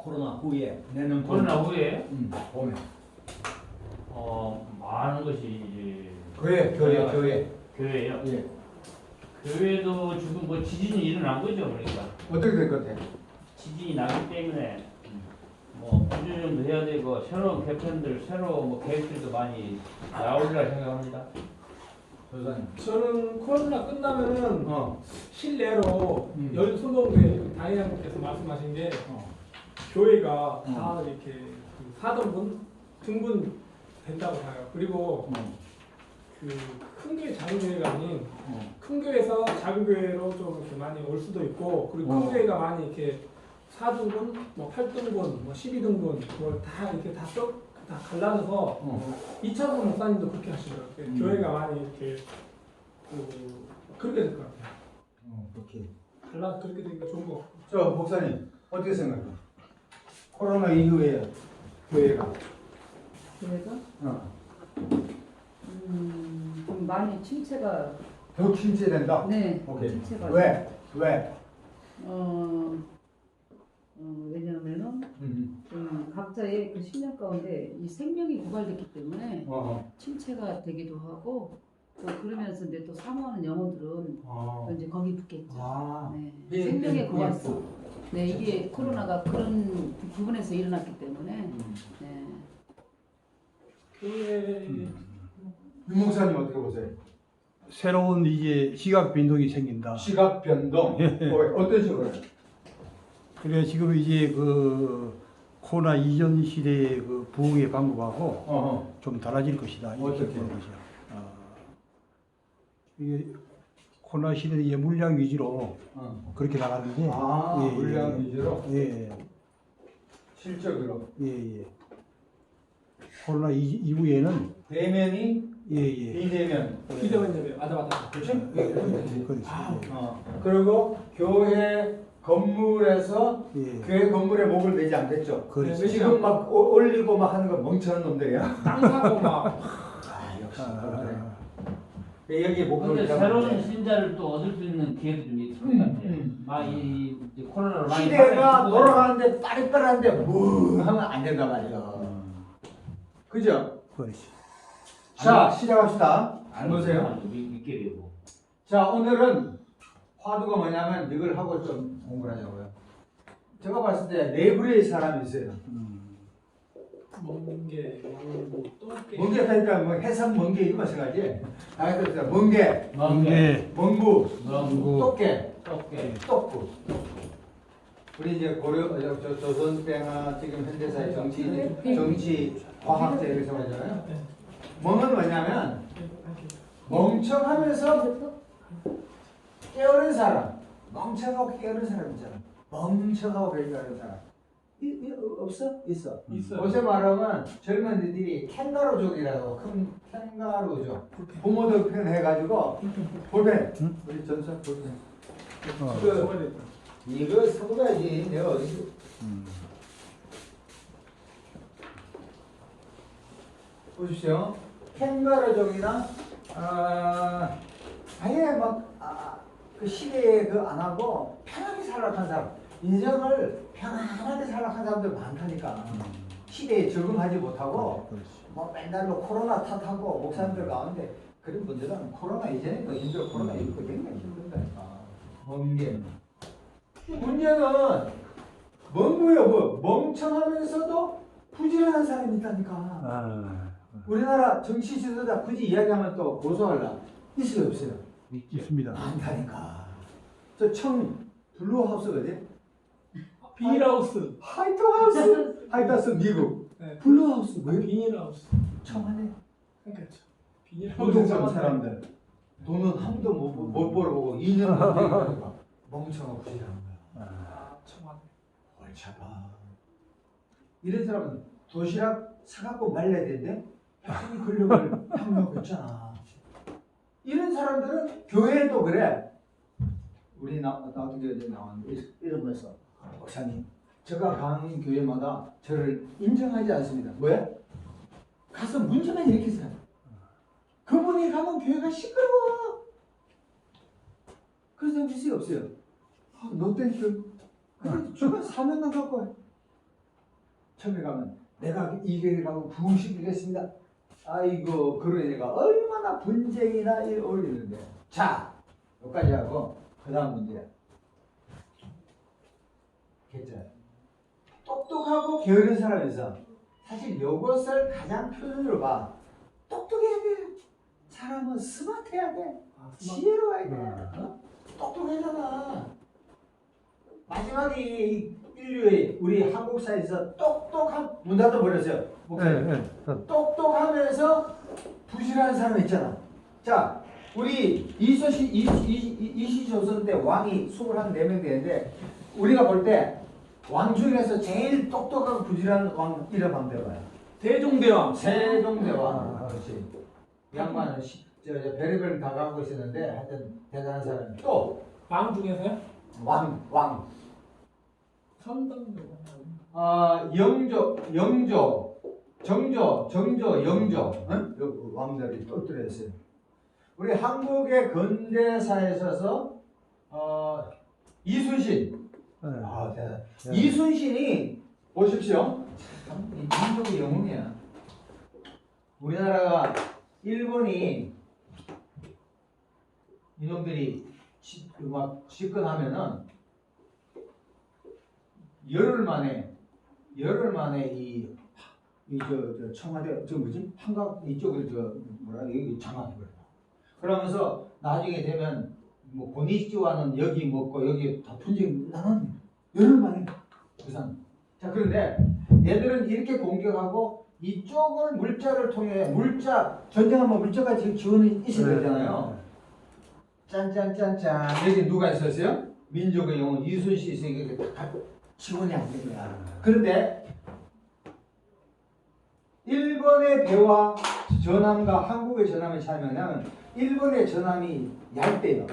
코로나 후에 내년 코로나 후에 봄에 많은 것이 교회요. 교회요. 교회도 지금 뭐 지진이 일어난 거죠, 그러니까 어떻게 될 것 같아? 지진이 나기 때문에 뭐 구조조정도 해야 되고 새로운 개편들, 새로운 뭐 계획들도 많이 나오리라 생각합니다. 조사님. 저는 코로나 끝나면은 실내로 열소동회 다이아님께서 말씀하신 게 교회가 다 이렇게 그 4등분 등분 된다고 봐요. 그리고 그 큰 교회 작은 교회가 아닌 큰 교회에서 작은 교회로 좀 이렇게 많이 올 수도 있고, 그리고 큰 교회가 많이 이렇게 4등분, 뭐 8등분, 뭐 12등분 뭐 다 이렇게 다 갈라져서 이차원 목사님도 그렇게 하시더라고요. 교회가 많이 이렇게 그렇게 될 것 같아요. 그렇게. 그렇게 되니까 좋은 것 같고. 저 목사님 어떻게 생각해? 코로나 이후에 교회가 좀 많이 침체가. 더 침체된다. 네. 오케이. 침체가. 왜? 왜냐하면은 각자의 그 10년 가운데 이 생명이 고갈됐기 때문에 침체가 되기도 하고, 또 그러면서 이제 또 사모하는 영혼들은 또 이제 거기 붙겠죠. 네. 생명의 고갈성. 네, 이게 코로나가 그런 부분에서 일어났기 때문에. 네. 교회 윤 목사님 어떻게 보세요? 새로운 이제 시각 변동이 생긴다. 시각 변동. 어떤 식으로? 그래 지금 이제 그 코로나 이전 시대의 그 부흥의 방법하고 좀 달라질 것이다. 이렇게 어떻게? 보는 것이야. 이게 코로나 시대에 이제 물량 위주로 그렇게 나가는데. 물량 위주로? 예. 실적으로? 예. 코로나 이후에는 대면이 비대면. 비대면 예배 맞아. 그렇지? 그렇죠. 그리고 교회 건물에서 교회 건물에 목을 매지 않겠죠. 그렇죠. 지금 막 올리고 막 하는 거 멍청한 놈들이야. 땅 사고 막. 역시. 여기 목을 근데 새로운 신자를 또 얻을 수 있는 기회도 좀 있을 것 같아요. 많이 이제 코로나로 많이 시대가 돌아가는데 빠릿빠릿한데 뭐 하면 안 된단 말이야. 그죠? 그렇지. 자, 시작합시다. 안 보세요. 믿게 되고. 자, 오늘은 화두가 뭐냐면 이걸 하고 좀 공부를 하자고요. 제가 봤을 때 네 부류의 사람이 있어요. 멍게, 똥게. 멍게 하니까 뭐 해삼 멍게 이거 마찬가지. 멍게, 멍구, 똑게, 똑구. 우리 이제 조선 때나 지금 현대사의 정치 과학자 이렇게 생각하잖아요. 멍은 뭐냐면 멍청하면서 깨어른 사람, 멍청하고 깨어른 사람 있잖아. 멍청하고 깨어른 사람. 없어? 있어. 요새 말하면 젊은이들이 캥가루족이라고, 큰 캥가루족. 부모들 편 해가지고 볼펜. 우리 전사 볼펜. 이거 써봐야지. 내가 어디서. 보십시오. 캥가루족이나 아예 그 시대에 그 안 하고 편하게 살아간 사람, 인생을 편안하게 살아간 사람들 많다니까. 시대에 적응하지 못하고 뭐 맨날 뭐 코로나 탓하고 목사님들 가운데 그런 분들은 코로나 이전에 더 힘들어. 코로나 이후에 굉장히 힘든다니까. 멍게. 문제는 멍구요. 뭐 멍청하면서도 부지런한 사람이 있다니까. 우리나라 정치 지도자 굳이 이야기하면 또 고소할라. 있어요, 없어요? 있습니다. 많다니까. 저 블루하우스거든? 비닐하우스. 화이트하우스 미국. 네. 블루하우스 왜? 비닐하우스. 청하네. 그러니까 비닐하우스. 부동산 사람들. 돈은 한 번도 못 벌어보고 2년 넘게 멍청하고 부지런한 거야. 청와대. 옳지 봐. 이런 사람은 도시락 사갖고 말려야 되는데 핵심 권력을 향유하고 있잖아. 이런 사람들은 교회도 그래. 우리 나도 교회에 나왔는데 이러면서 목사님, 제가 가는 교회마다 저를 인정하지 않습니다. 왜? 가서 문제만 일으키세요. 그분이 가면 교회가 시끄러워. 그래서 믿을 수 없어요. 너 때문에 주변 사명감 갖고 와. 처음에 가면 내가 이겨가고 부흥시키겠습니다. 아이고 그런 애가 얼마나 분쟁이나 어울리는데. 자 여기까지 하고 그 다음 문제야. 개짜. 똑똑하고 게으른 사람에서 사실 이것을 가장 표준으로 봐. 똑똑해야 돼. 사람은 스마트해야 돼. 지혜로워야 돼. 어? 똑똑하잖아. 마지막에 이 인류의 우리 한국사에서 똑똑한 문 닫아버렸어요. 똑똑하면서 부실한 사람 있잖아. 자, 우리 이시조선 때 왕이 24명 되는데 우리가 볼 때 왕 중에서 제일 똑똑하고 부실한 왕 이름 한번 대봐요. 세종대왕. 세종대왕. 그렇지. 이 양반은 별의별 다 갖고 있었는데 하여튼 대단한 사람. 또 왕 중에서요? 왕. 선당대왕. 정조, 영조, 응? 요 왕들이 또 들어있어요. 우리 한국의 근대사에 있어서 이순신. 대단. 이순신이 보십시오. 참 민족의 영웅이야. 우리나라가 일본이 이놈들이 막 집권하면은 열흘 만에 저 청와대 저 뭐지 한강 이쪽을 여기 장악해버려. 그러면서 나중에 되면 뭐 고니치와는 여기 먹고 여기 다 분쟁 나는 열흘 만에 부산. 자 그런데 얘들은 이렇게 공격하고 이쪽을 물자를 통해 전쟁하면 물자가 지원이 있어야 되잖아요. 짠짠짠짠 여기 누가 있었어요? 민족의 영웅 이순신이 있으니까 다 지원이 안 된 거야. 그런데 일본의 배와 전함과 한국의 전함의 차이는 뭐냐면 일본의 전함이 얇대요.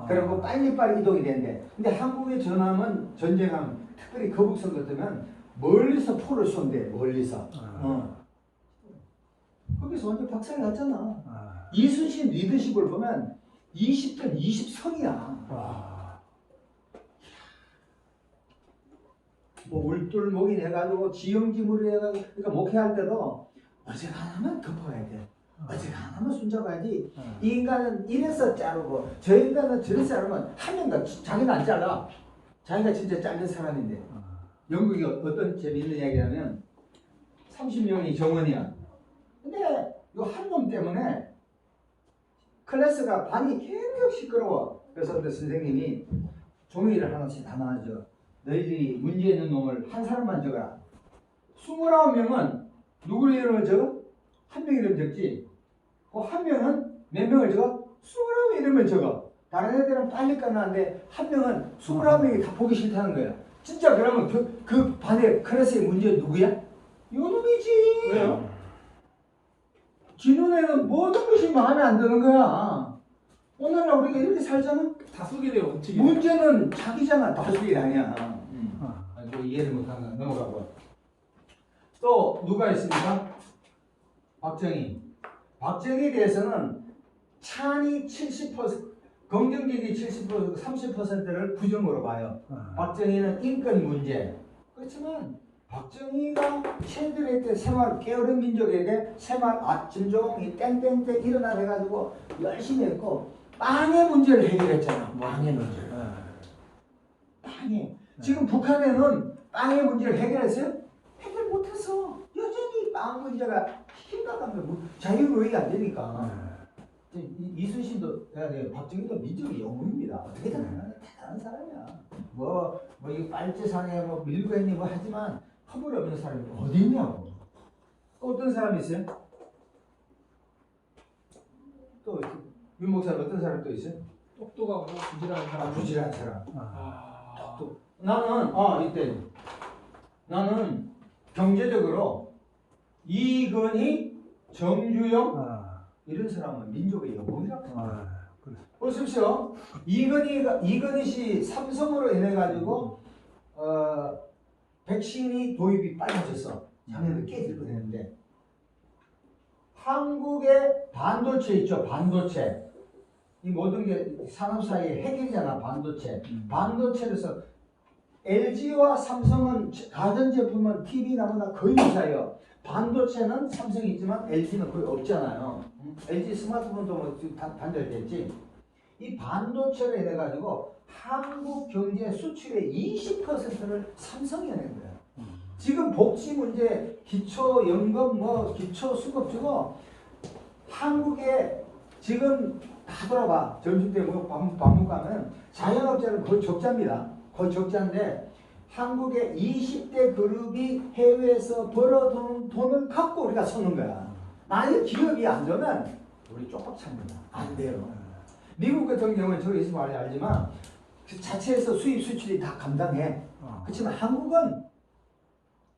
그리고 빨리빨리 이동이 된대. 근데 한국의 전함은 전쟁하면 특별히 거북선 같으면 멀리서 포를 쏜대. 멀리서. 거기서 완전 박살이 났잖아. 이순신 리더십을 보면 20편 20성이야. 뭐 울돌목이 해가지고 지형지물이 해가지고 그러니까 목회할 때도 어지간하면 덮어야 돼. 어지간하면 손잡아야지. 이 인간은 이래서 자르고 저 인간은 저래서 자르면 한 명도 자기는 안 잘라. 자기가 진짜 잘린 사람인데. 영국이 어떤 재미있는 이야기냐면 30명이 정원이야. 근데 이 한 놈 때문에 클래스가 반이 계속 시끄러워. 그래서 근데 선생님이 종이를 하나씩 다 나눠줘. 너희들이 문제 있는 놈을 한 사람만 적어라. 29명은 누구 이름을 적어? 한 명 이름 적지. 그 한 명은 몇 명을 적어? 29명 이름을 적어. 다른 애들은 빨리 끝나는데 한 명은 29명이 다 보기 싫다는 거야. 진짜 그러면 그 반의 클래스의 문제 누구야? 요놈이지. 왜요? 지 눈에는 모든 것이 마음에 안 드는 거야. 오늘날 우리가 이렇게 살잖아. 다수결의 원칙이. 문제는 자기잖아. 다수결이 아니야. 이해를 못한 건 넘어가고. 또 누가 있습니까? 박정희. 박정희에 대해서는 찬이 70%, 긍정적이 70%, 30%를 부정으로 봐요. 박정희는 인권 문제. 그렇지만 박정희가 체들의 때 새마을 게으른 민족에게 새마을 아침종이 땡땡땡 일어나 해가지고 열심히 했고 빵의 문제를 해결했잖아. 빵의 문제. 빵의. 지금 북한에는 빵의 문제를 해결했어요? 해결 못했어. 여전히 빵 문제가 심각한 거야. 자유로움이 안 되니까. 이순신도 박정희도 민족의 영웅입니다. 어떻게든 대단한 사람이야. 뭐 이 빨치산에 뭐 밀고 있니 뭐 하지만 허물 없는 사람이 어디 있냐고. 또 어떤 사람이 있어요? 또 윤 목사님 어떤 사람 또 있어요? 똑똑하고 부지런한 사람. 부지런한 사람. 나는 이때 나는 경제적으로 이건희, 정주영 이런 사람은 민족의 영웅이라고 생각해요. 보십시오. 이건희 씨 삼성으로 인해 가지고 백신이 도입이 빨라졌어. 작년에 깨질 뻔했는데 한국의 반도체 있죠. 반도체. 이 모든 게 산업 사이의 핵이잖아. 반도체. 반도체에서 LG와 삼성은 가전제품은 TV나 뭐나 거의 유사해요. 반도체는 삼성이 있지만 LG는 거의 없잖아요. LG 스마트폰도 뭐 지금 단절됐지. 이 반도체로 인해 가지고 한국 경제 수출의 20%를 삼성이 해낸 거예요. 지금 복지 문제, 기초연금, 뭐 기초수급 주고 한국에 지금 다 돌아봐. 점심때 뭐 밥 가면 자영업자는 거의 적자입니다. 거의 적자인데 한국의 20대 그룹이 해외에서 벌어둔 돈을 갖고 우리가 서는 거야. 만약에 기업이 안 되면 우리 쪽박찹니다. 안 돼요. 미국 같은 경우는 저기 있으면 알지만 그 자체에서 수입 수출이 다 감당해. 그렇지만 한국은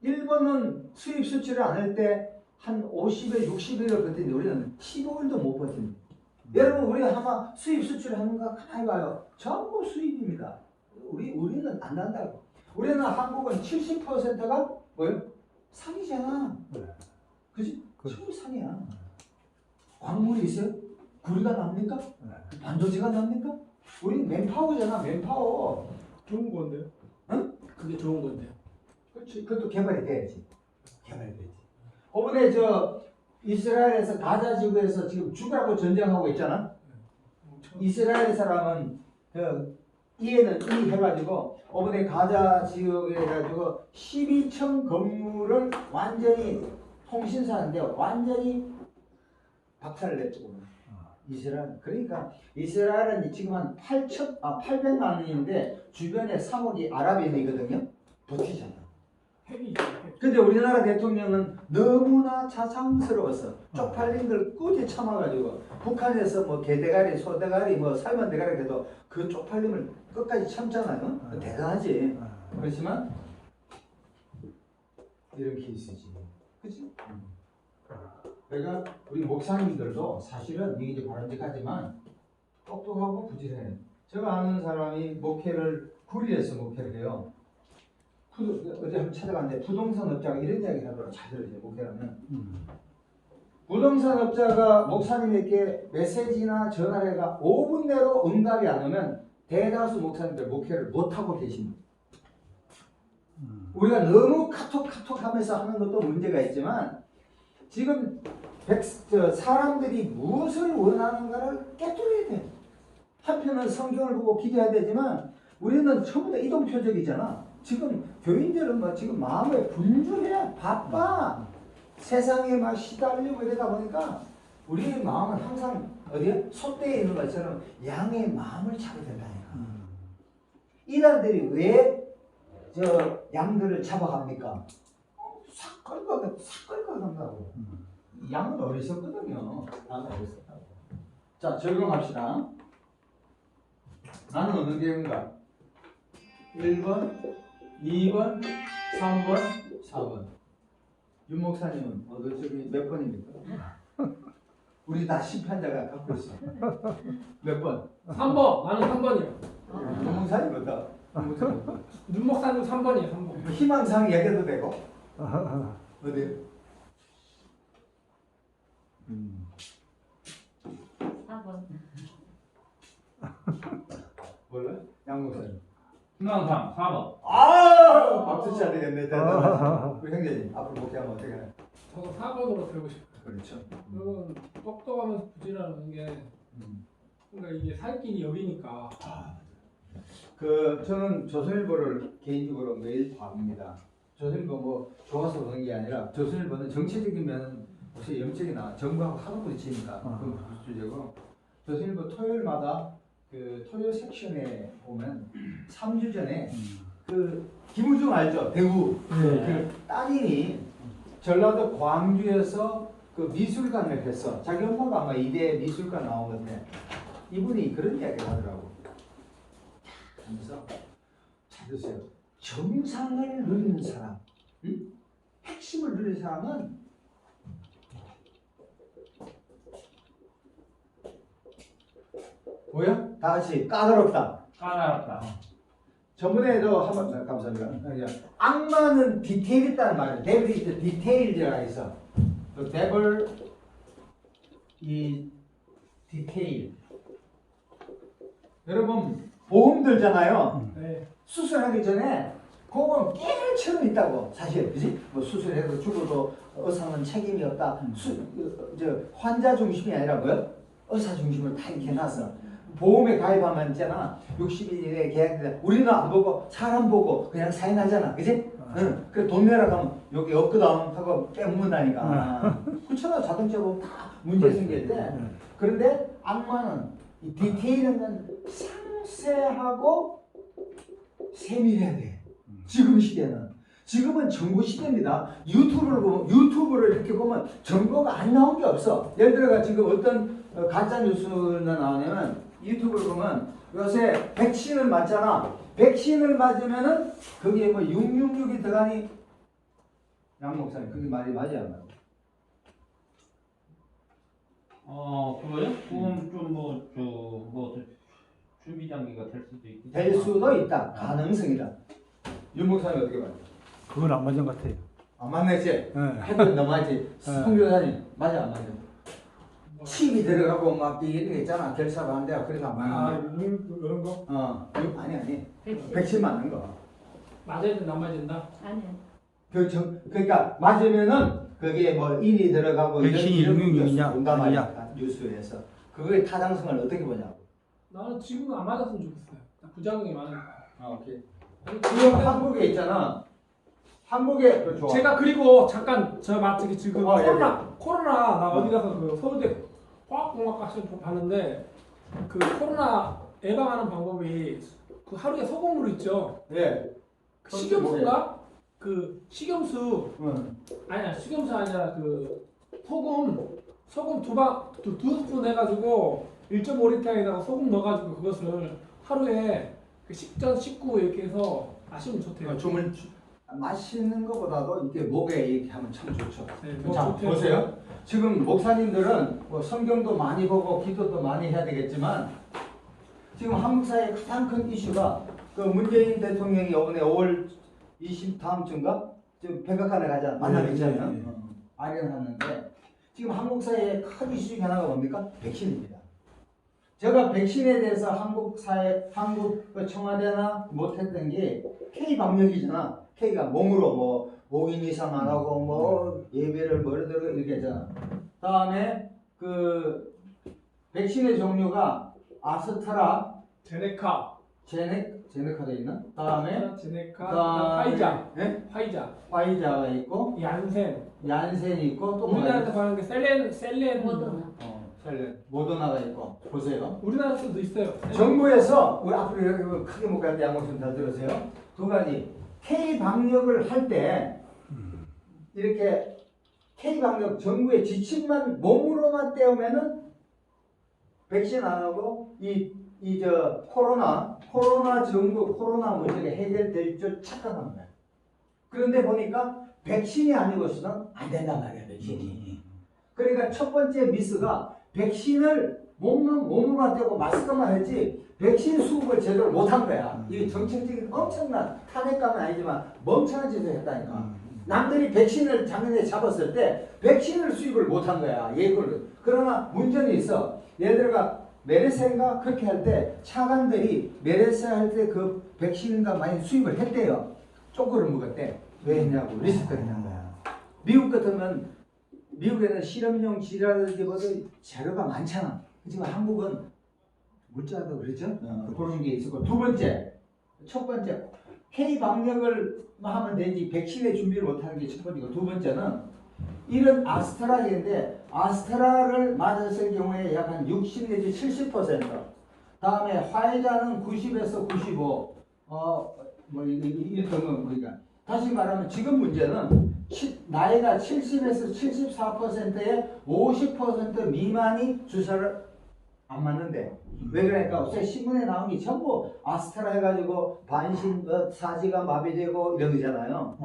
일본은 수입 수출을 안 할 때 한 50일, 60일을 버티는데 우리는 15일도 못 버팁니다. 여러분 우리 아마 수입 수출을 하는 거 가만히 봐요. 전부 수입입니다. 우리는 안 난다고. 우리는 한국은 70%가 뭐예요? 산이잖아. 그지? 전부 산이야. 광물이 있어요? 구리가 납니까? 반도체가 납니까? 우리는 맨파워잖아. 맨파워. 좋은 건데요? 응? 그게 좋은 건데요. 그렇지. 그것도 개발이 돼야지. 개발이 돼야지. 이번에 저 이스라엘에서 가자 지구에서 지금 죽으라고 전쟁하고 있잖아. 이스라엘 사람은 그 이해는 이 해가지고 이번에 가자 지역에 해가지고 12층 건물을 완전히 통신사인데 완전히 박살을 냈고 이스라엘. 그러니까 이스라엘은 지금 한 800만 원인데 주변에 3억이 아랍인이거든요. 버티잖아. 핵이죠. 근데 우리나라 대통령은 너무나 자상스러워서 쪽팔린 걸 꾸지 참아가지고 북한에서 뭐 개대가리, 소대가리, 뭐 삶은 대가리 돼도 그 쪽팔림을 끝까지 참잖아요. 대단하지. 그렇지만 이런 케이스지. 그치? 그러니까 우리 목사님들도 사실은 이게 바람직하지만 똑똑하고 부지런해. 제가 아는 사람이 목회를 구리에서 목회를 해요. 어디 한번 찾아갔는데 부동산 업자가 이런 이야기 하더라고요. 잘 들으세요. 목회하면. 부동산 업자가 목사님에게 메시지나 전화를 해가 5분 내로 응답이 안 오면 대다수 목사님들 목회를 못하고 계십니다. 우리가 너무 카톡 하면서 하는 것도 문제가 있지만 지금 사람들이 무엇을 원하는가를 깨뜨려야 돼. 한편은 성경을 보고 기도해야 되지만 우리는 전부 다 이동표적이잖아. 지금 교인들은 뭐 지금 마음에 분주해. 바빠. 세상에 막 시달리고 이러다 보니까 우리의 마음은 항상 어디에? 소떼에 있는 것처럼 양의 마음을 잡아야 된다니까. 이단들이 왜 저 양들을 잡아갑니까? 싹 끌고 간다고. 양은 어리석거든요. 양은 어리석다고. 자, 적용합시다. 나는 어느 계인가? 1번, 2번, 3번, 4번. 윤 목사님은 저기 몇 번입니까? 우리 다 심판자가 갖고 있어. 몇 번? 3번. 나는 3번이요. 윤 목사님부터. 윤 목사님 3번이에요. 3번. 희망상 얘기해도 되고. 어디? 4번. 몰라? 양 목사님. 희망상 4번. 박수 쳐야 되겠네. 대단하시. 우리 형제님 앞으로 목회하면 어떻게 하나요? 저도 4번으로 되고 싶어요. 그렇죠. 그건 똑똑하면서 부지런한 게 그러니까 이게 살길이 여기니까. 저는 조선일보를 개인적으로 매일 봅니다. 조선일보 뭐 좋아서 보는 게 아니라 조선일보는 정치적인 면은 혹시 영적이 나 정부하고 하도 부딪히니까 그건 주제고 조선일보 토요일마다 그 토요 섹션에 보면 3주 전에 그 김우중 알죠? 배우 그 따님이 전라도 광주에서 그 미술관을 했어. 자기 엄마가 아마 이대 미술관 나온 건데 이분이 그런 이야기를 하더라고. 하면서 잘 드세요. 정상을 누리는 사람, 응? 핵심을 누리는 사람은 뭐야? 다 같이 까다롭다. 까다롭다. 전번에도 한번 감사합니다. 악마는 디테일 있다는 말이에요. 데빌 is 디테일이라고 있어. 그 데빌 이 디테일. 여러분 보험 들잖아요. 네. 수술하기 전에 그건 깨알처럼 있다고 사실, 그지? 뭐 수술해도 죽어도 의사는 책임이 없다. 환자 중심이 아니라 뭐요? 의사 중심을 다 이렇게 해놨어. 보험에 가입하면 있잖아. 60일 이내에 계약돼. 우리는 안 보고 사람 보고 그냥 사인하잖아, 그지? 응. 그래 돈 내라 하면 여기 없거든 하고 빼먹는다니까. 그렇잖아. 자동차 보면 다 문제 생길 때. 그런데 악마는 이 디테일은 상세하고 세밀해야 돼. 지금 시대는. 지금은 정보 시대입니다. 유튜브를 이렇게 보면 정보가 안 나온 게 없어. 예를 들어가 지금 어떤 가짜 뉴스가 나오냐면 유튜브를 보면 요새 백신을 맞잖아. 백신을 맞으면은 거기에 뭐 666이 들어가니 양 목사님 그게 말이 맞아요, 안 맞아요? 그거요? 그건 좀뭐 준비 단계가 될 수도 있고. 될 수도 있다. 가능성이다. 윤 목사님 어떻게 봐요? 그건 안 맞는 것 같아요. 안 맞네, 지 네. 해도 넘어가지. 성교사님 맞아, 안 맞아? 칩이 들어가고 막 이런 게 있잖아. 결사가 안 돼요. 그래서 안 맞는 이런 거? 거. 아니. 백신 맞는 거. 맞아야 된다 안 맞아야 된다? 아니요. 그러니까 맞으면은 그게 뭐 인이 들어가고 백신이 유명이냐, 온단 말이야. 아니냐. 뉴스에서 그거의 타당성을 어떻게 보냐고. 나는 지금은 안 맞았으면 좋겠어요. 부작용이 많으니까. 오케이. 지금 한국에 있잖아. 한국에 그렇죠. 제가 그리고 잠깐 저기 지금 예, 코로나 나 어디 가서 그 서울대 화학공학과 시험 봤는데 그 코로나 예방하는 방법이 그 하루에 소금물 있죠. 예. 그 식염수인가? 그 식염수 응. 아니야 식염수 아니라 그 소금 두 스푼 해가지고 1.5리터에다가 소금 넣어가지고 그것을 하루에 그 식전 식구 이렇게 해서 마시면 좋대요. 주물 마시는 것보다도 이렇게 목에 이렇게 하면 참 좋죠. 네, 자, 좋대요. 보세요. 지금 목사님들은 뭐 성경도 많이 보고 기도도 많이 해야 되겠지만 지금 한국 사회의 가장 큰 이슈가 그 문재인 대통령이 이번에 5월 20 다음 주인가 지금 백악관에 가자 만나러 있잖아요. 네. 아련하는데 지금 한국 사회의 큰 이슈 중에 하나가 뭡니까? 백신입니다. 제가 백신에 대해서 한국 청와대나 못했던 게 K 방역이잖아. K가 몸으로 뭐 5인 이상 안 하고 뭐 예배를 뭐르들고 이렇게 했잖아. 다음에 그 백신의 종류가 아스트라, 제네카도 있나? 다음에 제네카, 화이자, 네? 화이자가 있고 얀센이 있고 또 뭐가 우리나라에서 있고 파는 게 셀렌 모더나. 모더나가 있고 보세요. 우리나라에서도 있어요. 정부에서 우리 앞으로 여러분 크게 못 가는데 양목 좀 더 들으세요. 두 가지 K 방역을 할 때 이렇게 K 방역 정부의 지침만 몸으로만 떼우면은 백신 안 하고 코로나 정부 코로나 문제가 해결될 줄 착각한 거야. 그런데 보니까 백신이 아니고서는 안 된단 말이야, 백신이. 그러니까 첫 번째 미스가 백신을 몸으로만 떼고 마스크만 했지 백신 수급을 제대로 못한 거야. 이게 정책적인 엄청난 탄핵감은 아니지만 멍청한 짓을 했다니까. 남들이 백신을 작년에 잡았을 때 백신을 수입을 못한 거야. 예고를. 그러나 문제는 있어. 예를 들어가 메르스인가 그렇게 할 때 차관들이 메르스 할 때 그 백신인가 많이 수입을 했대요. 쪼그를 먹었대. 왜 했냐고 리스크를 했는 거야. 미국 같으면 미국에는 실험용 질환들보다 재료가 많잖아. 하지만 한국은 물자도 그렇죠? 그런 게 있었고 첫 번째 K 방역을 하면 되지 백신의 준비를 못하는 게 첫 번째고 두 번째는 이런 아스트라인데 아스트라를 맞았을 경우에 약 한 60 내지 70% 다음에 화이자는 90에서 95 이런 그러니까 다시 말하면 지금 문제는 나이가 70에서 74%의 50% 미만이 주사를 안 맞는데 왜 그러니까 요새 신문에 나온 게 전부 아스트라 해가지고 반신 사지가 마비되고 이런 거잖아요.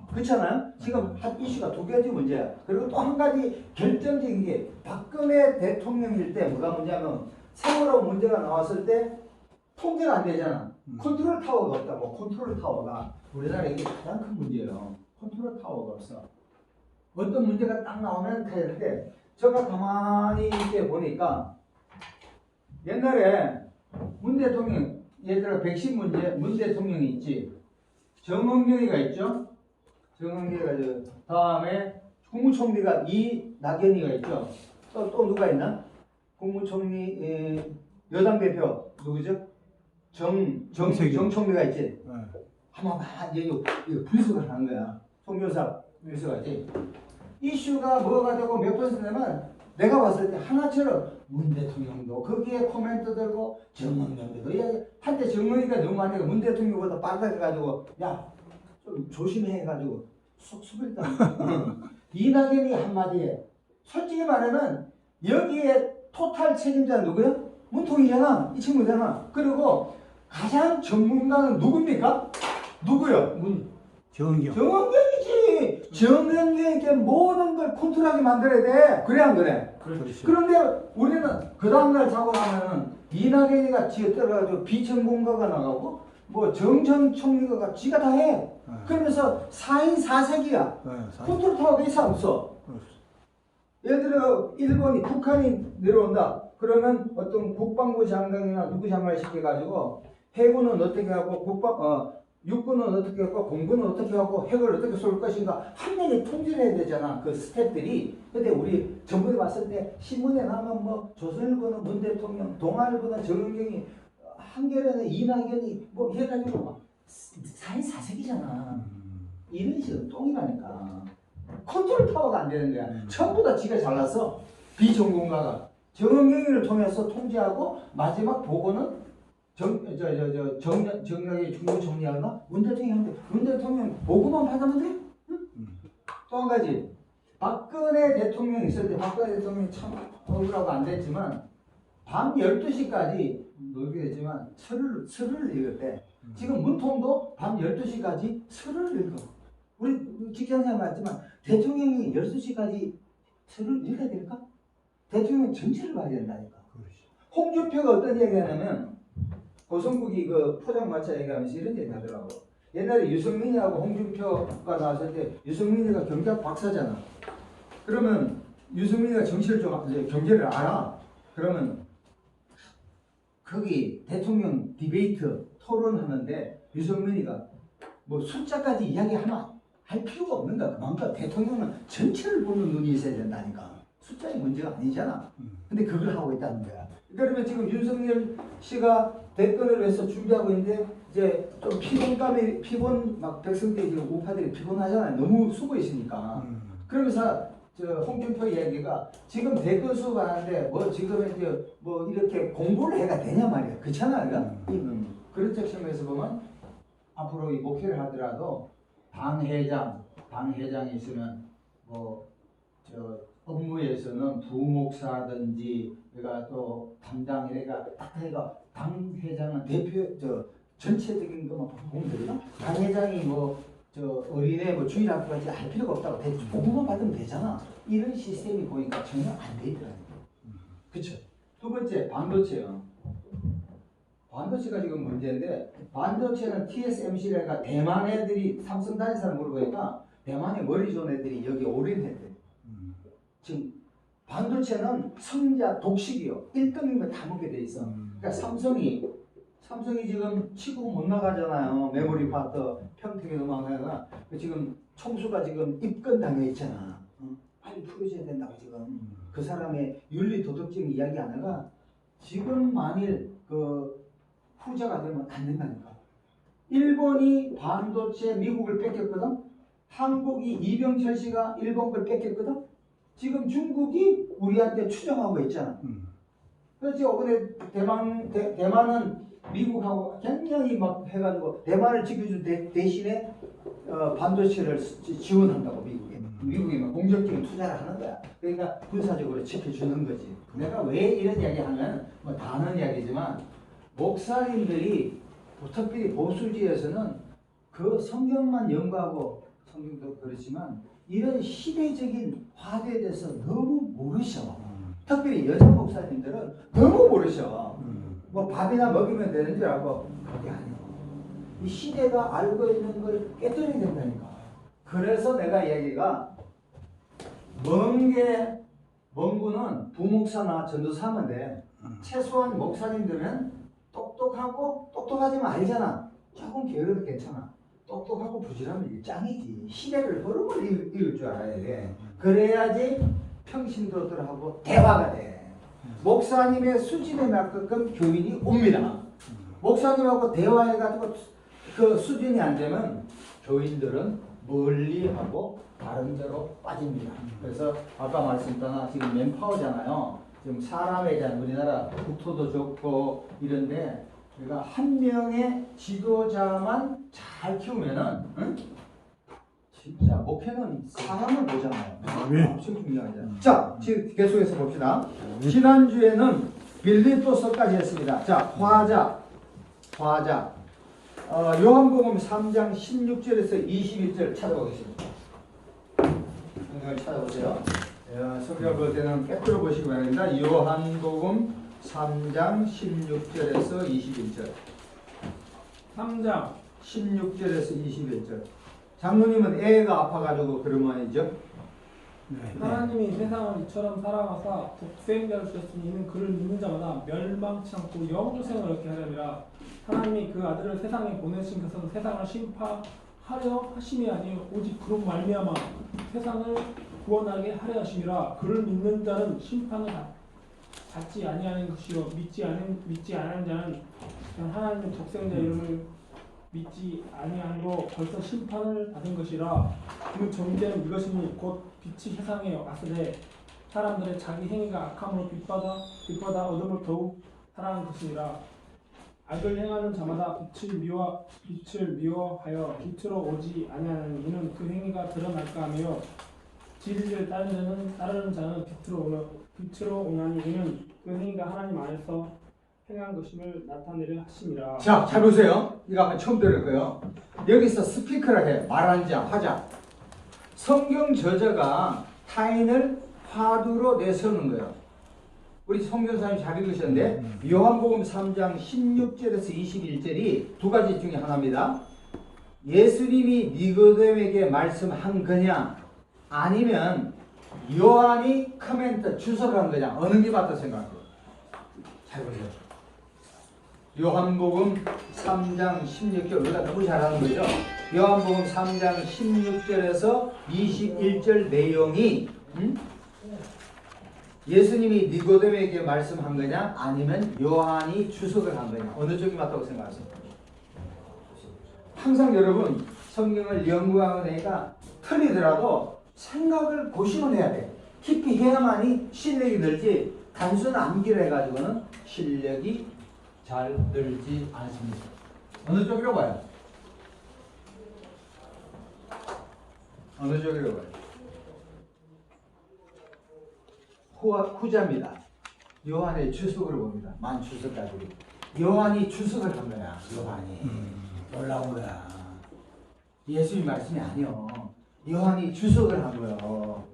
그렇잖아요. 지금 한 이슈가 두 가지 문제야. 그리고 또 한 가지 결정적인 게 박근혜 대통령일 때 뭐가 문제냐면 세월호 문제가 나왔을 때 통제가 안 되잖아. 컨트롤 타워가 없다고. 컨트롤 타워가 우리나라에 이게 가장 큰 문제예요. 컨트롤 타워가 없어. 어떤 문제가 딱 나오면 되는데 제가 가만히 이렇게 보니까 옛날에 문 대통령 예를 들어 백신 문제 문 대통령이 있지. 정은경이가 있죠. 정은경이가 저 다음에 국무총리가 이낙연이가 있죠. 또 누가 있나? 국무총리 여당 대표 누구죠? 정총리가 있지. 한번 이거 분석을 하는 거야. 송교사 분석가 있지. 이슈가 뭐가 되고 몇 퍼센트냐면 내가 봤을 때 하나처럼 문 대통령도 거기에 코멘트 들고 정은경도 한때 정은이가 너무 많이 문 대통령보다 빠르게 해가지고 야 좀 조심해 해가지고 속수했다. 이낙연이 한마디에 솔직히 말하면 여기에 토탈 책임자는 누구야? 문통이잖아. 이 친구잖아. 그리고 가장 전문가는 누굽니까? 누구요? 정은경. 정은경이지. 정은경에게 모든 걸 컨트롤하게 만들어야 돼. 그래 안 그래? 그렇죠. 그런데 우리는 그 다음날 자고 나면은 이낙연이가 지어 떨어가지고 비전공가가 나가고 뭐 정전 총리가 지가 다 해. 그러면서 4인 4색이야. 컨트롤 타워가 있어 없어? 예를 들어 일본이 북한이 내려온다. 그러면 어떤 국방부 장관이나 누구 장관을 시켜가지고 해군은 어떻게 하고 육군은 어떻게 하고 공군은 어떻게 하고 핵을 어떻게 쏠 것인가 한 명이 통제를 해야 되잖아. 그 스태프들이. 근데 우리 정부에 봤을 때 신문에 나면 뭐 조선일보는 문 대통령, 동아일보는 정은경이, 한겨레는 이낙연이 뭐 해가지고 막 4인 4색이잖아. 이런 식으로 똥이라니까. 컨트롤 타워가 안 되는 거야. 전부 다 지가 잘났어. 비전공가가. 정은경이를 통해서 통제하고 마지막 보고는 정력의 중무총리하나 문 대통령한테 문 대통령 보고만 받으면 돼? 응? 또 한 가지 박근혜 대통령 있을 때 박근혜 대통령이 참 억울하고 안 됐지만 밤 12시까지 놀게 됐지만 서류를 읽었대. 지금 문통도 밤 12시까지 서류를 읽어. 우리 직장생활 맞지만 대통령이 12시까지 서류를 읽어야 될까? 대통령 정치를 봐야 된다니까. 홍준표가 어떤 얘기 하냐면 고성국이 그 포장마차 얘기하면서 이런 얘기 하더라고. 옛날에 유승민이하고 홍준표가 나왔을 때 유승민이가 경제학 박사잖아. 그러면 유승민이가 정치를 경제를 알아. 그러면 거기 대통령 디베이트 토론하는데 유승민이가 뭐 숫자까지 이야기하면 할 필요가 없는가. 그만큼 대통령은 전체를 보는 눈이 있어야 된다니까. 숫자의 문제가 아니잖아. 근데 그걸 하고 있다는 거야. 그러면 지금 윤석열 씨가 대권을 위해서 준비하고 있는데 이제 좀 피곤 막 백성들이 지금 우파들이 피곤하잖아요. 너무 쓰고 있으니까. 그러면서 홍준표 이야기가 지금 대권 수업하는데 뭐 지금 이제 뭐 이렇게 공부를 해가 되냐 말이야. 그렇잖아, 그런 측면에서 보면 앞으로 이 목회를 하더라도 당회장이 있으면 업무에서는 부목사든지 내가 또 담당 내가 딱 해가 당회장은 대표 전체적인 것만 보면 되거든. 당회장이 어린애 주일학교까지 할 필요가 없다고 대충 공부만 받으면 되잖아. 이런 시스템이 보니까 전혀 안 돼 있더라고요. 그렇죠. 두 번째 반도체요. 반도체가 지금 문제인데 반도체는 TSMC라니까 대만 애들이 삼성 다닌 사람 물어보니까 대만에 머리 좋은 애들이 여기 올인했대. 지금 반도체는 성자 독식이요. 1등이면 다 먹게 돼 있어. 그러니까 삼성이 지금 치고 못 나가잖아요. 메모리 파트 평택에도 망하다가 지금 총수가 지금 입건 당해 있잖아. 빨리 풀어줘야 된다고 지금. 그 사람의 윤리 도덕적인 이야기 하나가 지금 만일 후자가 되면 안 된다니까. 일본이 반도체 미국을 뺏겼거든. 한국이 이병철 씨가 일본 걸 뺏겼거든. 지금 중국이 우리한테 추정하고 있잖아. 그렇지. 이번에 대만은 미국하고 굉장히 막 해가지고 대만을 지켜줄 대신에 반도체를 지원한다고 미국이 막 공격적인 투자를 하는 거야. 그러니까 군사적으로 지켜주는 거지. 내가 왜 이런 이야기 하면 뭐 다 아는 이야기지만 목사님들이 특별히 보수지에서는 그 성경만 연구하고 성경도 그렇지만 이런 시대적인 화두에 대해서 너무 모르셔. 특별히 여자 목사님들은 너무 모르셔. 뭐 밥이나 먹이면 되는 줄 알고 그게 아니야. 이 시대가 알고 있는 걸 깨뜨려야 된다니까. 그래서 내가 이야기가 먼 구는 부목사나 전도사 하면 돼. 최소한 목사님들은 똑똑하고 똑똑하지만 알잖아. 조금 게으르도 괜찮아. 똑똑하고 부지런하면 이게 짱이지. 시대를 흐름을 읽을 줄 알아야 돼. 그래야지 평신도들하고 대화가 돼. 목사님의 수준에 맞게끔 교인이 옵니다. 목사님하고 대화해가지고 그 수준이 안 되면 교인들은 멀리하고 다른 데로 빠집니다. 그래서 아까 말씀드렸잖아. 지금 맨파워잖아요. 지금 사람에 대한 우리나라 국토도 좋고 이런데 우리가 한 명의 지도자만 잘 키우면은 응? 진짜 목회는 사람을 보잖아요. 엄청 중요하죠. 자, 지금 계속해서 봅시다. 지난주에는 빌립보서까지 했습니다. 자, 화자. 요한복음 3장 16절에서 21절 찾아보겠습니다. 성경을 찾아보세요. 성경을 볼 때는 깨뜨려 보시기 바랍니다. 요한복음 3장 16절에서 21절. 3장 16절에서 21절. 장로님은 애가 아파가지고 그런 말이죠. 하나님이 세상을 이처럼 사랑하사 독생자를 주셨으니 이는 그를 믿는 자마다 멸망치 않고 영생을 얻게 하려니라. 하나님이 그 아들을 세상에 보내신 것은 세상을 심판하려 하심이 아니요 오직 그로 말미암아 세상을 구원하게 하려 하심이라. 그를 믿는 자는 심판을 받지 아니하는 것이요 믿지 않는 자는 하나님의 독생자 이름을 믿지 아니함으로 벌써 심판을 받은 것이라. 그 정죄는 이것이니 곧 빛이 세상에 왔으되 사람들의 자기 행위가 악함으로 빛받아 어둠을 더욱 사랑한 것이니라. 악을 행하는 자마다 빛을 미워하여 빛으로 오지 아니하는 이는 그 행위가 드러날까 하며 진리를 따르는 자는 빛으로 오나니 이는 그 행위가 하나님 안에서 행한 것임을 나타내려 하심이라. 자, 잘 보세요. 이거 한번 처음 들을 거예요. 여기서 스피커라 해. 말하는 자, 화자. 성경 저자가 타인을 화두로 내세우는 거예요. 우리 성경사님 잘 읽으셨는데 요한복음 3장 16절에서 21절이 두 가지 중에 하나입니다. 예수님이 니고데모에게 말씀한 거냐 아니면 요한이 코멘트 주석한 거냐 어느 게 맞다 생각해요. 잘 보세요. 요한복음 3장 16절 우리가 너무 잘하는 거죠. 요한복음 3장 16절에서 21절 내용이 예수님이 니고데모에게 말씀한 거냐 아니면 요한이 주석을 한 거냐 어느 쪽이 맞다고 생각하세요? 항상 여러분 성경을 연구하고 나니까 틀리더라도 생각을 고심을 해야 돼. 깊이 해야만이 실력이 늘지 단순 암기를 해가지고는 실력이 잘 늘지 않습니다. 어느 쪽이라고 봐요? 어느 쪽이라고 봐요? 후자입니다. 요한의 주석을 봅니다. 만 주석까지. 요한이 주석을 한 거야. 요한이. 놀라운 거야. 예수님 말씀이 아니요. 요한이 주석을 한 거예요.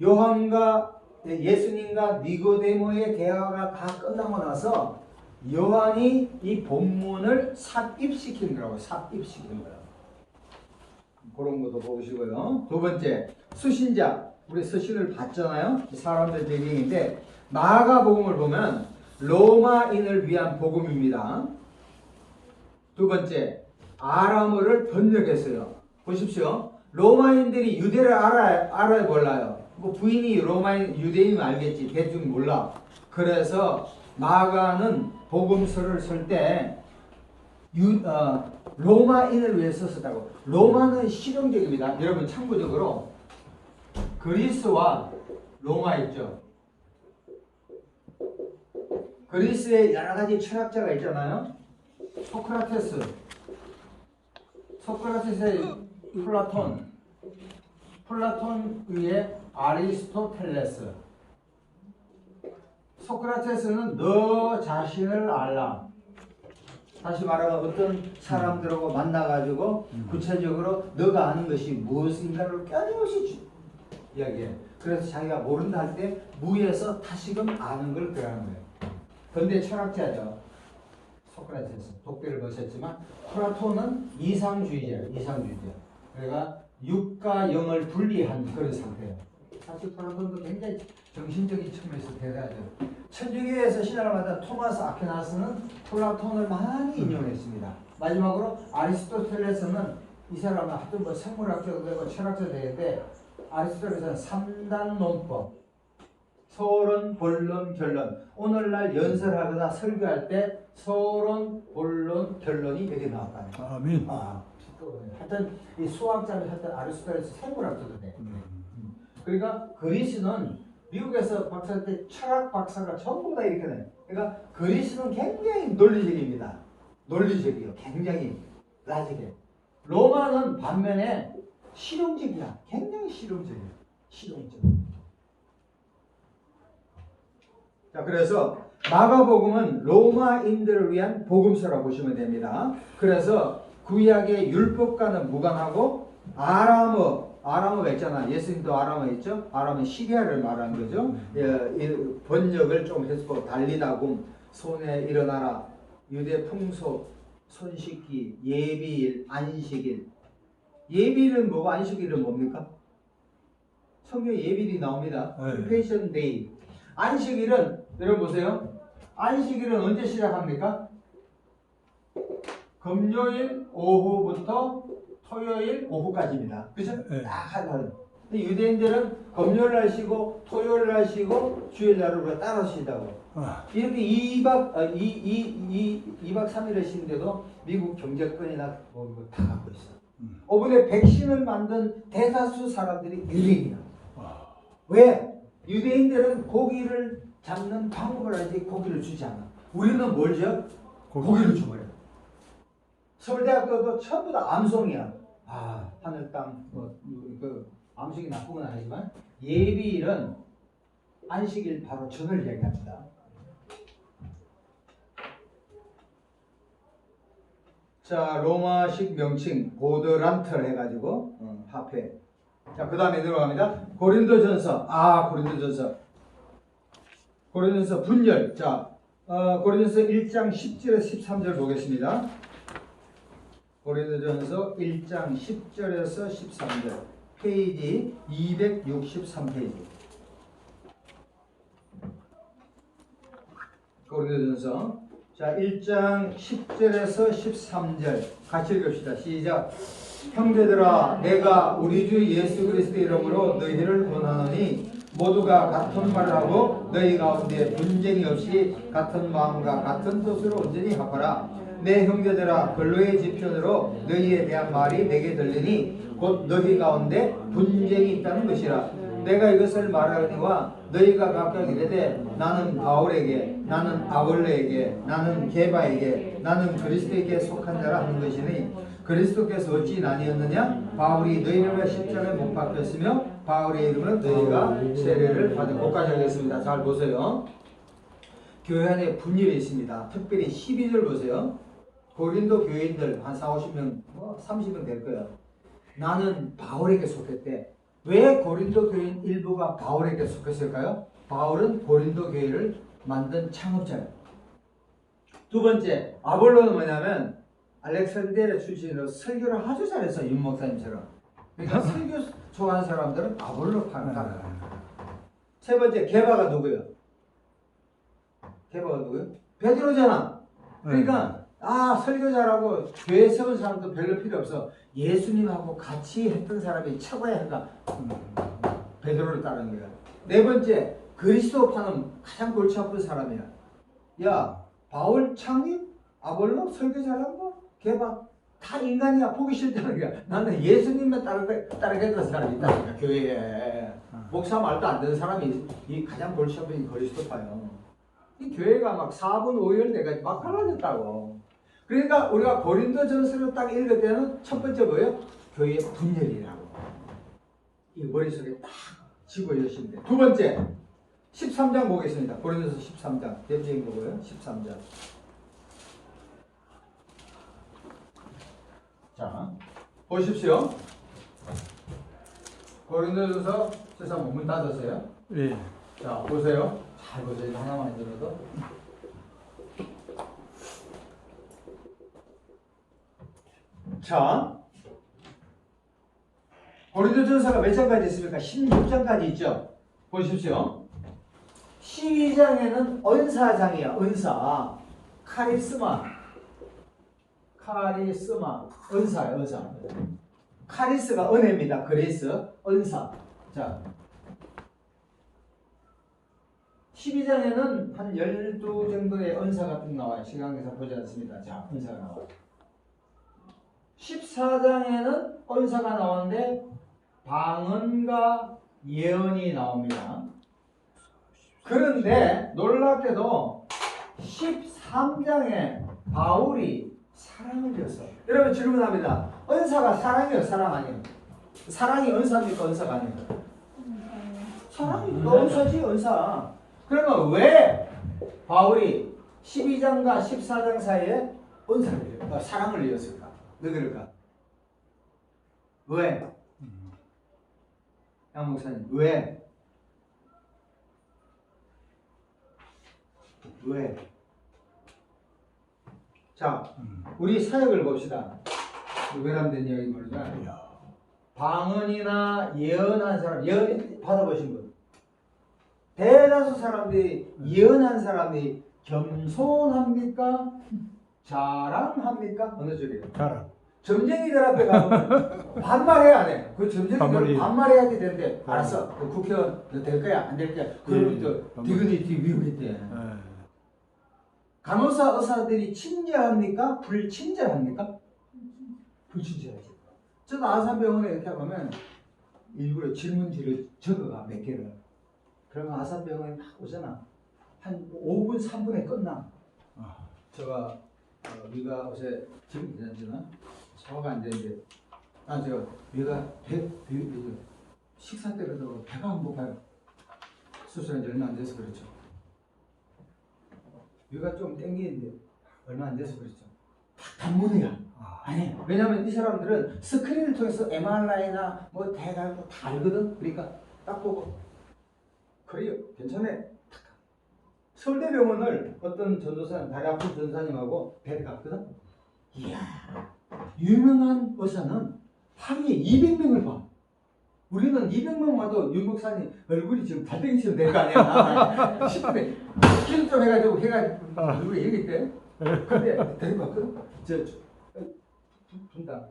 요한과 예수님과 니고데모의 대화가 다 끝나고 나서 요한이 이 본문을 삽입시킨 거라고. 삽입시킨 거예요. 그런 것도 보시고요. 두 번째, 수신자. 우리 서신을 봤잖아요. 사람들 배경인데 마가복음을 보면 로마인을 위한 복음입니다. 두 번째, 아람어를 번역했어요. 보십시오. 로마인들이 유대를 알아요, 몰라요? 뭐 부인이 로마인, 유대인이면 알겠지. 대충 몰라. 그래서 마가는 복음서를 쓸 때 로마인을 위해 썼다고. 로마는 실용적입니다. 여러분 참고적으로 그리스와 로마 있죠. 그리스에 여러 가지 철학자가 있잖아요. 소크라테스의 플라톤 위에 아리스토텔레스. 소크라테스는 너 자신을 알라. 다시 말하면 어떤 사람들하고 만나가지고 구체적으로 너가 아는 것이 무엇인가를 끊임없이 이야기해. 그래서 자기가 모른다 할 때 무에서 다시금 아는 걸 그러는 거예요. 근데 철학자죠. 소크라테스 독배를 거셨지만 플라톤은 이상주의자. 그러니까 육과 영을 분리한 그런 상태예요. 사실 플라톤도 굉장히 정신적인 측면에서 대단하죠. 천주교에서 신학을 만든 토마스 아퀴나스는 플라톤을 많이 인용했습니다. 마지막으로 아리스토텔레스는 이 사람은 하여튼 뭐 생물학자도 되고 철학자도 되는데 아리스토텔레스는 3단 논법, 서론, 본론, 결론. 오늘날 연설하거나 설교할 때 서론, 본론, 결론이 여기 나왔다는 거예요. 아멘. 하여튼 이 수학자를 했던 아리스토텔레스 생물학자도 돼. 그러니까 그리스는 미국에서 박사할 때 철학 박사가 전부 다 이렇게 돼. 그러니까 그리스는 굉장히 논리적입니다. 논리적이요. 굉장히 라지게. 로마는 반면에 실용적이야. 굉장히 실용적이야. 실용적. 자, 그래서 마가복음은 로마인들을 위한 복음서라고 보시면 됩니다. 그래서 구약의 율법과는 무관하고 아람어가 있잖아. 예수님도 아람어 있죠? 아람은 시리아를 말하는 거죠. 번역을 좀 해서 달리다굼, 손에 일어나라, 유대 풍속, 손 씻기, 예비일, 안식일. 예비일은 뭐고 안식일은 뭡니까? 성경에 예비일이 나옵니다. 패션 데이. 안식일은 여러분 보세요. 안식일은 언제 시작합니까? 금요일 오후부터 토요일 오후까지입니다. 그죠? 딱 하나는. 유대인들은 금요일 날 쉬고 토요일 날 쉬고 주일 날을 우리가 따로 쉬다고. 이렇게 2박 3일을 쉬는데도 미국 경제권이나 뭐 다 갖고 있어. 이번에 백신을 만든 대다수 사람들이 유대인이야. 왜? 유대인들은 고기를 잡는 방법을 알지 고기를 주지 않아. 우리는 뭘 줘? 고기를 줘버려. 서울대학교도 전부 다 암송이야. 하늘 땅, 그 암송이 나쁜 건 아니지만 예비일은 안식일 바로 전을 얘기합니다. 자, 로마식 명칭 보드란트를 해가지고 화폐. 자, 그 다음에 들어갑니다. 고린도전서. 고린도전서 분열. 자, 고린도전서 1장 10절에서 13절 보겠습니다. 고린도전서 1장 10절에서 13절. 페이지 263페이지. 고린도전서. 자, 1장 10절에서 13절. 같이 읽읍시다. 시작. 형제들아, 내가 우리 주 예수 그리스도 이름으로 너희를 권하노니 모두가 같은 말을 하고 너희 가운데 분쟁이 없이 같은 마음과 같은 뜻으로 온전히 합하라. 내 형제들아, 근로의 지편으로 너희에 대한 말이 내게 들리니 곧 너희 가운데 분쟁이 있다는 것이라. 내가 이것을 말하니와 너희가 각각 이르되 나는 바울에게, 나는 아볼레에게, 나는 게바에게, 나는 그리스도에게 속한 자라 하는 것이니 그리스도께서 어찌 나뉘었느냐? 바울이 너희를 위해 십자가에 못 박혔으며 바울의 이름으로 너희가 세례를 받은. 것까지 하겠습니다. 잘 보세요. 교회 안에 분열이 있습니다. 특별히 12절 보세요. 고린도 교인들 한 40, 50명, 30명 될 거예요. 나는 바울에게 속했대. 왜 고린도 교인 일부가 바울에게 속했을까요? 바울은 고린도 교회를 만든 창업자예요. 두 번째, 아볼로는 뭐냐면 알렉산드리아 출신으로 설교를 아주 잘했어. 윤 목사님처럼. 그러니까 설교 좋아하는 사람들은 아볼로 파는. 세 번째, 게바가 누구예요? 베드로잖아. 그러니까 설교 잘하고 교회 세운 사람도 별로 필요 없어. 예수님하고 같이 했던 사람이 최고야. 그러니까 베드로를 따르는 거야. 네 번째, 그리스도파는 가장 골치 아픈 사람이야. 야, 바울 창립, 아볼로 설교 잘한 거, 게바 다 인간이야. 보기 싫다는 거야. 나는 예수님만 따르겠다는 사람이 있다니까 교회에. 목사 말도 안 되는 사람이 이 가장 골치 아픈 그리스도파요. 이 교회가 막 4분 5일 내가 막 갈라졌다고. 그러니까 우리가 고린도전서를 딱 읽을 때는 첫 번째 뭐예요? 교회의 분열이라고. 이 머릿속에 딱 집어넣으시면 돼요. 두 번째, 13장 보겠습니다. 고린도서 13장. 대표적인 거고요. 13장. 자, 보십시오. 고린도전서 세상 문 닫으세요. 예. 자, 보세요. 잘 보세요. 하나만 들어도. 자, 고린도전서가 몇 장까지 있습니까? 16장까지 있죠. 보십시오. 12장에는 은사장이야. 은사. 카리스마. 은사야. 은사. 카리스가 은혜입니다. 그레이스. 은사. 자, 12장에는 한 12 정도의 은사가 쭉 나와요. 시간에서 보지 않습니다. 자, 은사가 나와요. 14장에는 은사가 나오는데 방언과 예언이 나옵니다. 그런데 놀랍게도 13장에 바울이 사랑을 줬어. 여러분 질문합니다. 은사가 사랑이에요? 사랑 아니에요? 사랑이 은사입니까? 은사가 아니에요? 사랑이 은사지 은사. 그러면 왜 바울이 12장과 14장 사이에 은사를 줬을까? 사랑을 이었을까? 왜 그럴까? 왜? 양 목사님 왜? 왜? 자, 우리 사역을 봅시다. 외람된 이야기 말이야. 방언이나 예언한 사람, 예언 받아보신 분. 대다수 사람들이 예언한 사람이 겸손합니까? 자랑합니까? 어느 쪽이에요? 자랑. 점쟁이들 앞에 가면 반말해야 안 해. 그 점쟁이들 반말해야지 되는데 알았어. 그 국회의원 너 될 거야 안 될 거야. 그러면 또 디그니티 위험했대. 간호사 의사들이 친절합니까? 불친절합니까? 불친절하지. 저도 아산병원에 이렇게 가면 일부러 질문지를 적어가 몇 개를. 그러면 아산병원에 막 오잖아. 한 5분 3분에 끝나. 제가 위가 어제 지금 괜찮나? 소화가 안 되는데 제가 위가 식사 때라도 배가 안 고파요. 수술한 지 얼마 안 돼서 그렇죠. 위가 좀 땡기는데 얼마 안 돼서 그렇죠. 다 단문이야. 아니, 왜냐면 이 사람들은 스크린을 통해서 MRI나 뭐 대가고 다 알거든. 그러니까 딱 보고 그래요. 괜찮네. 서울대병원을 어떤 전도사님, 다리 아픈 전도사님하고 뵈러 갔거든. 이야, 유명한 의사는 하루에 200명을 봐. 우리는 200명 봐도 윤 목사님 얼굴이 지금 달팽이처럼 될 거 아니야. 10분에 기름 좀 해가지고 얼굴이 이렇게 있대. 근데 데리고 갔거든. 분당.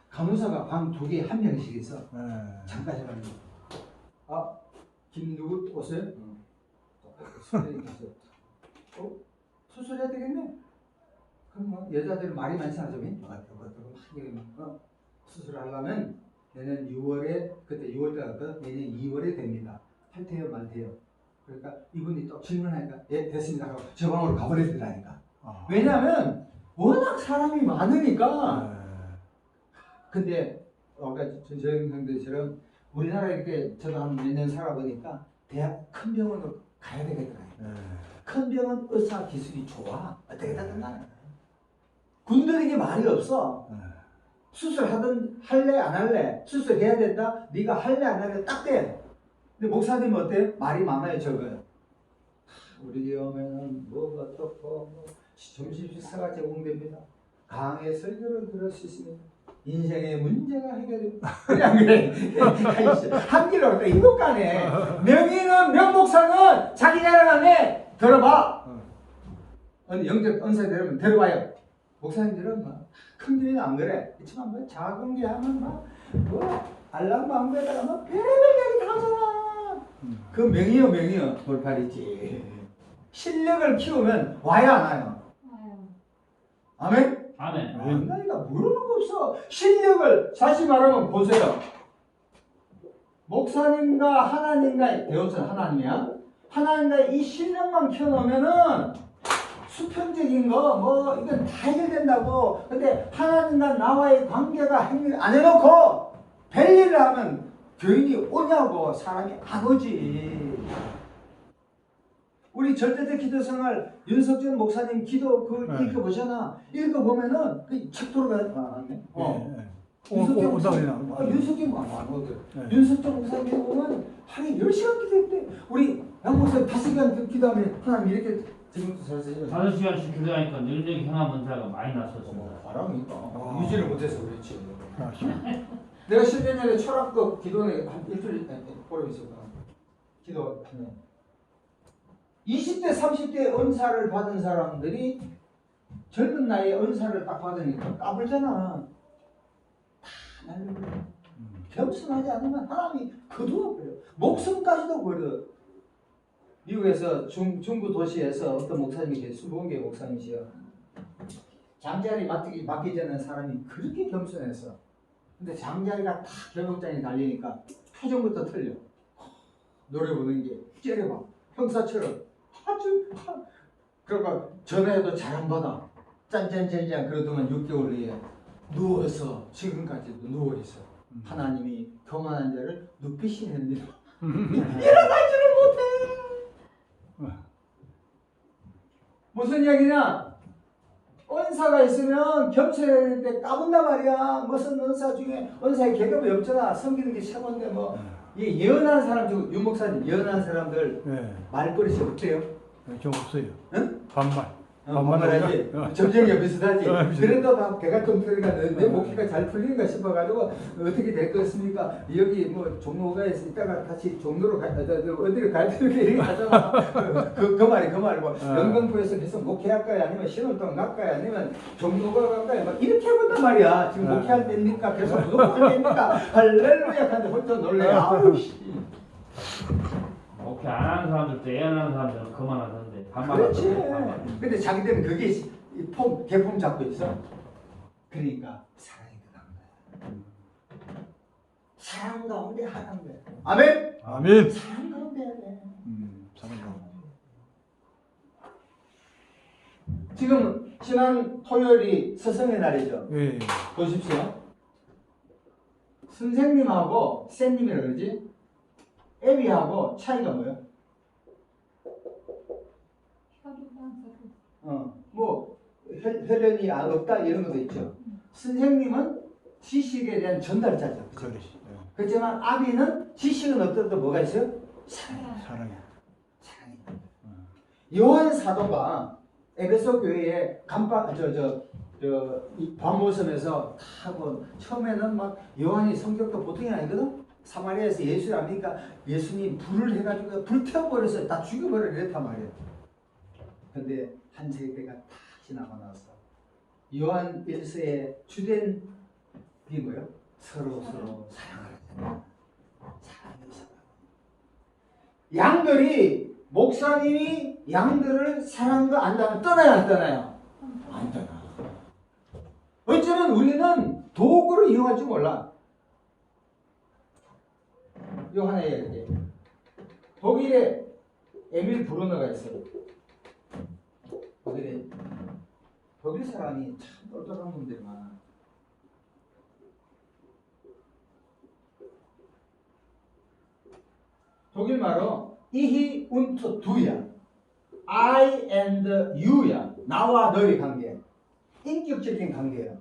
간호사가 방 2개 한 명씩 있어. 잠깐 해가지고. 김누구 오세요? 수술해야 되겠네? 그럼 뭐 여자들은 말이 많잖아 좀. 수술하려면 내년 6월에 그때 6월 때가 내년 2월에 됩니다. 할 테요 말 테요. 그러니까 이분이 또 질문하니까 예 됐습니다 하고 저 방으로 가버리더라니까. 왜냐하면 워낙 사람이 많으니까. 근데 아까 저 형들처럼 우리나라 이렇게 저도 한 몇 년 살아보니까 대학 큰 병원으로 가야 되겠더라고요. 큰 병원 의사 기술이 좋아. 어떻게 다 끝나는 군들에게 말이 없어. 수술하든 할래 안 할래 수술해야 된다. 네가 할래 안 할래 딱 돼. 근데 목사님 어때요? 말이 많아요 적어요. 우리 경우에는 뭐가 어떻고 점심 식사가 제공됩니다. 강의 설교를 들을 수 있습니다. 인생의 문제가 해결됩니다. 그냥 그래. 한길로 또 이것 가네. 명의는 명목사는 자기 자랑 안 해. 들어봐. 영적 은사 되려면 들어봐요. 목사님들은 큰 교회는 안 그래. 그렇지만 뭐 작은 교회 하면 알랑방구에다가 별의별 얘기 다 하잖아. 그 명의요 돌팔이지. 실력을 키우면 와요 안 와요? 아멘? 아멘. 안나니까 모르는 거 없어. 실력을 다시 말하면 보세요. 목사님과 하나님과 대우선 하나님이야. 하나님과 이 실력만 키워놓으면은 수평적인 거 뭐 이건 다 해결된다고. 근데 하나님과 나와의 관계가 행위 안 해놓고 별일을 하면 교인이 오냐고. 사람이 안 오지. 우리 절대적 기도생활 윤석준 목사님 기도 읽어보잖아. 읽어보면은 그 책 돌아가네. 윤석준 목사님 보면 하루에 10시간 기도했대. 우리 양 목사님 5시간 기도하면 하나님 이렇게 지금도 사실 5시간씩 교대하니까 능력이 향한 문제가 많이 났었습니다. 바람이니까 유지를 못해서 그렇지. 그렇죠. 내가 10년 전에 철학급 기도원에 한 일주일 보러 있었거든. 기도하면 20대 30대 은사를 받은 사람들이 젊은 나이에 은사를 딱 받으니까 까불잖아. 다 날려버려. 겸손하지 않으면 하나님이 거두어버려. 목숨까지도 버려. 미국에서 중부 도시에서 어떤 목사님이 계세요. 수봉계 목사님이시여. 잠자리 맡기 전에 사람이 그렇게 겸손했어. 근데 잠자리가 딱 결국장에 달리니까 표정부터 틀려. 노래 부르는 게 째려봐. 형사처럼 아주 그러니까 전화해도 잘 안 받아. 짠짠짠짠 그러더만 6개월 후에 누워서 지금까지도 누워있어. 하나님이 교만한 자를 눕히시느니라. 일어나지를 못해. 무슨 이야기냐? 은사가 있으면 겸손할 때 까분단 말이야. 무슨 은사 중에 은사의 계급이 없잖아. 섬기는 게 최고인데 뭐. 이 예언하는 사람 중 유목사님 예언하는 사람들 네. 말버릇이 어때요? 좀 없어요. 응? 반말. 반말하지. 점쟁이가 비슷하지. 그래도 막 배가 좀 풀리니까 내 목회가 잘 풀리는가 싶어가지고 어떻게 될 것입니까? 여기 뭐 종로가 있다가 다시 종로로 어디를 가야 되는 게 이렇게 하잖아. 그 말이고 영등포에서 계속 목회할까요? 아니면 신월동 갈까요? 아니면 종로가 갈까요? 막 이렇게 해본단 말이야. 지금 목회할 때입니까? 계속 무조건 할 때입니까? 할렐루야 하는데 혼자 놀래. 아우 씨. 오케이 안 하는 사람들도 예언하는 사람들은 그만하던데. 그렇지. 근데 자기들은 그게 개품 잡고 있어. 그러니까 사랑이 들어간 거야. 사랑 가운데 하는 거야. 아멘. 아멘. 사랑 가운데 해야 돼. 사랑하고. 지금 지난 토요일이 스승의 날이죠. 예. 보십시오. 선생님하고 쌤님이라 그러지? 애비하고 차이가 뭐예요? 뭐 혈연이 없다 이런 것도 있죠. 선생님은 지식에 대한 전달자죠. 그렇지. 그렇지만 아비는 지식은 없더라도 뭐가 있어요? 사랑해. 사랑이. 요한 사도가 에베소 교회에 이 밤모섬에서 하고 처음에는 막 요한이 성격도 보통이 아니거든. 사마리아에서 예수를 아니까 예수님 불을 해가지고 불태워버려서 다 죽여버려 이랬단 말이야. 근데 한 세대가 다 지나고 나서 요한 1서의 주된 게 뭐예요? 서로 사랑하라. 사랑해서 양들이 목사님이 양들을 사랑과 안다면 떠나요 안 떠나요? 안 떠나. 어쩌면 우리는 도구를 이용할 줄 몰라. 요 하나 얘기해. 독일에 에밀 브루너가 있어요. 독일 사람이 참 똑똑한 분들이 많아. 독일 말로 이히 운트 두야. I and you야. 나와 너의 관계. 인격적인 관계예요.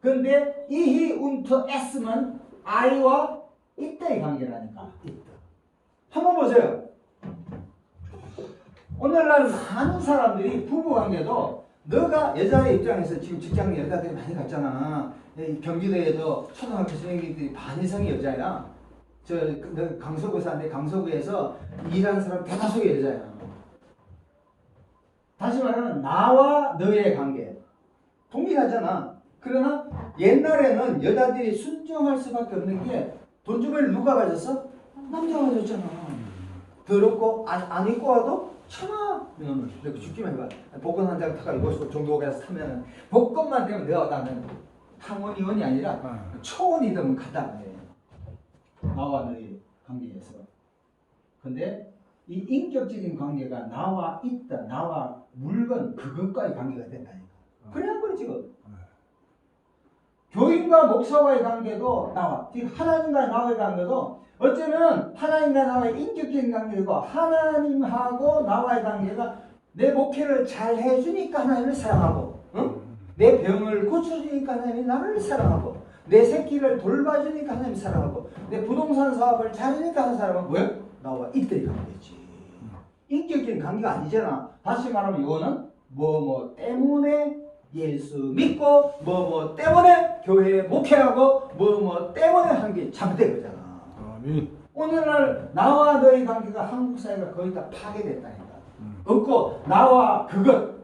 근데 이히 운트 S는 I와 이때의 관계라니까. 한번 보세요. 오늘날 많은 사람들이 부부관계도 너가 여자의 입장에서 지금 직장에 여자들이 많이 갔잖아. 경기도에도 초등학교 생들이 반 이상이 여자야. 너 강서구 사는데 강서구에서 일하는 사람 대다수가 여자야. 다시 말하면 나와 너의 관계 동일하잖아. 그러나 옛날에는 여자들이 순종할 수밖에 없는 게 돈 주머니를 누가 가졌어? 남자가 가졌잖아. 더럽고 안 입고 와도 참아. 이렇게 죽기만 해봐. 복권 한 장 타가 입고 정도 가서 타면 복권만 되면 나는 항원이원이 아니라 초원이 되면 가다. 나와 너의 관계에서. 근데 이 인격적인 관계가 나와 있다, 나와 물건 그것과의 관계가 된다니까. 그래 안 그래 지금? 교인과 목사와의 관계도 나와. 지금 하나님과 나와의 관계도 어쩌면 하나님과 나와의 인격적인 관계고 하나님하고 나와의 관계가 내 목회를 잘 해주니까 하나님을 사랑하고, 응? 내 병을 고쳐주니까 하나님이 나를 사랑하고, 내 새끼를 돌봐주니까 하나님이 사랑하고, 내 부동산 사업을 잘하니까 하나님 사랑하고, 뭐야? 나와 이때의 관계지. 인격적인 관계가 아니잖아. 다시 말하면 이거는 뭐 때문에 예수 믿고 뭐 때문에 교회에 목회하고 뭐 때문에 한 게 잘못된 거잖아. 아멘. 오늘날 나와 너의 관계가 한국 사회가 거의 다 파괴됐다니까. 없고 나와 그것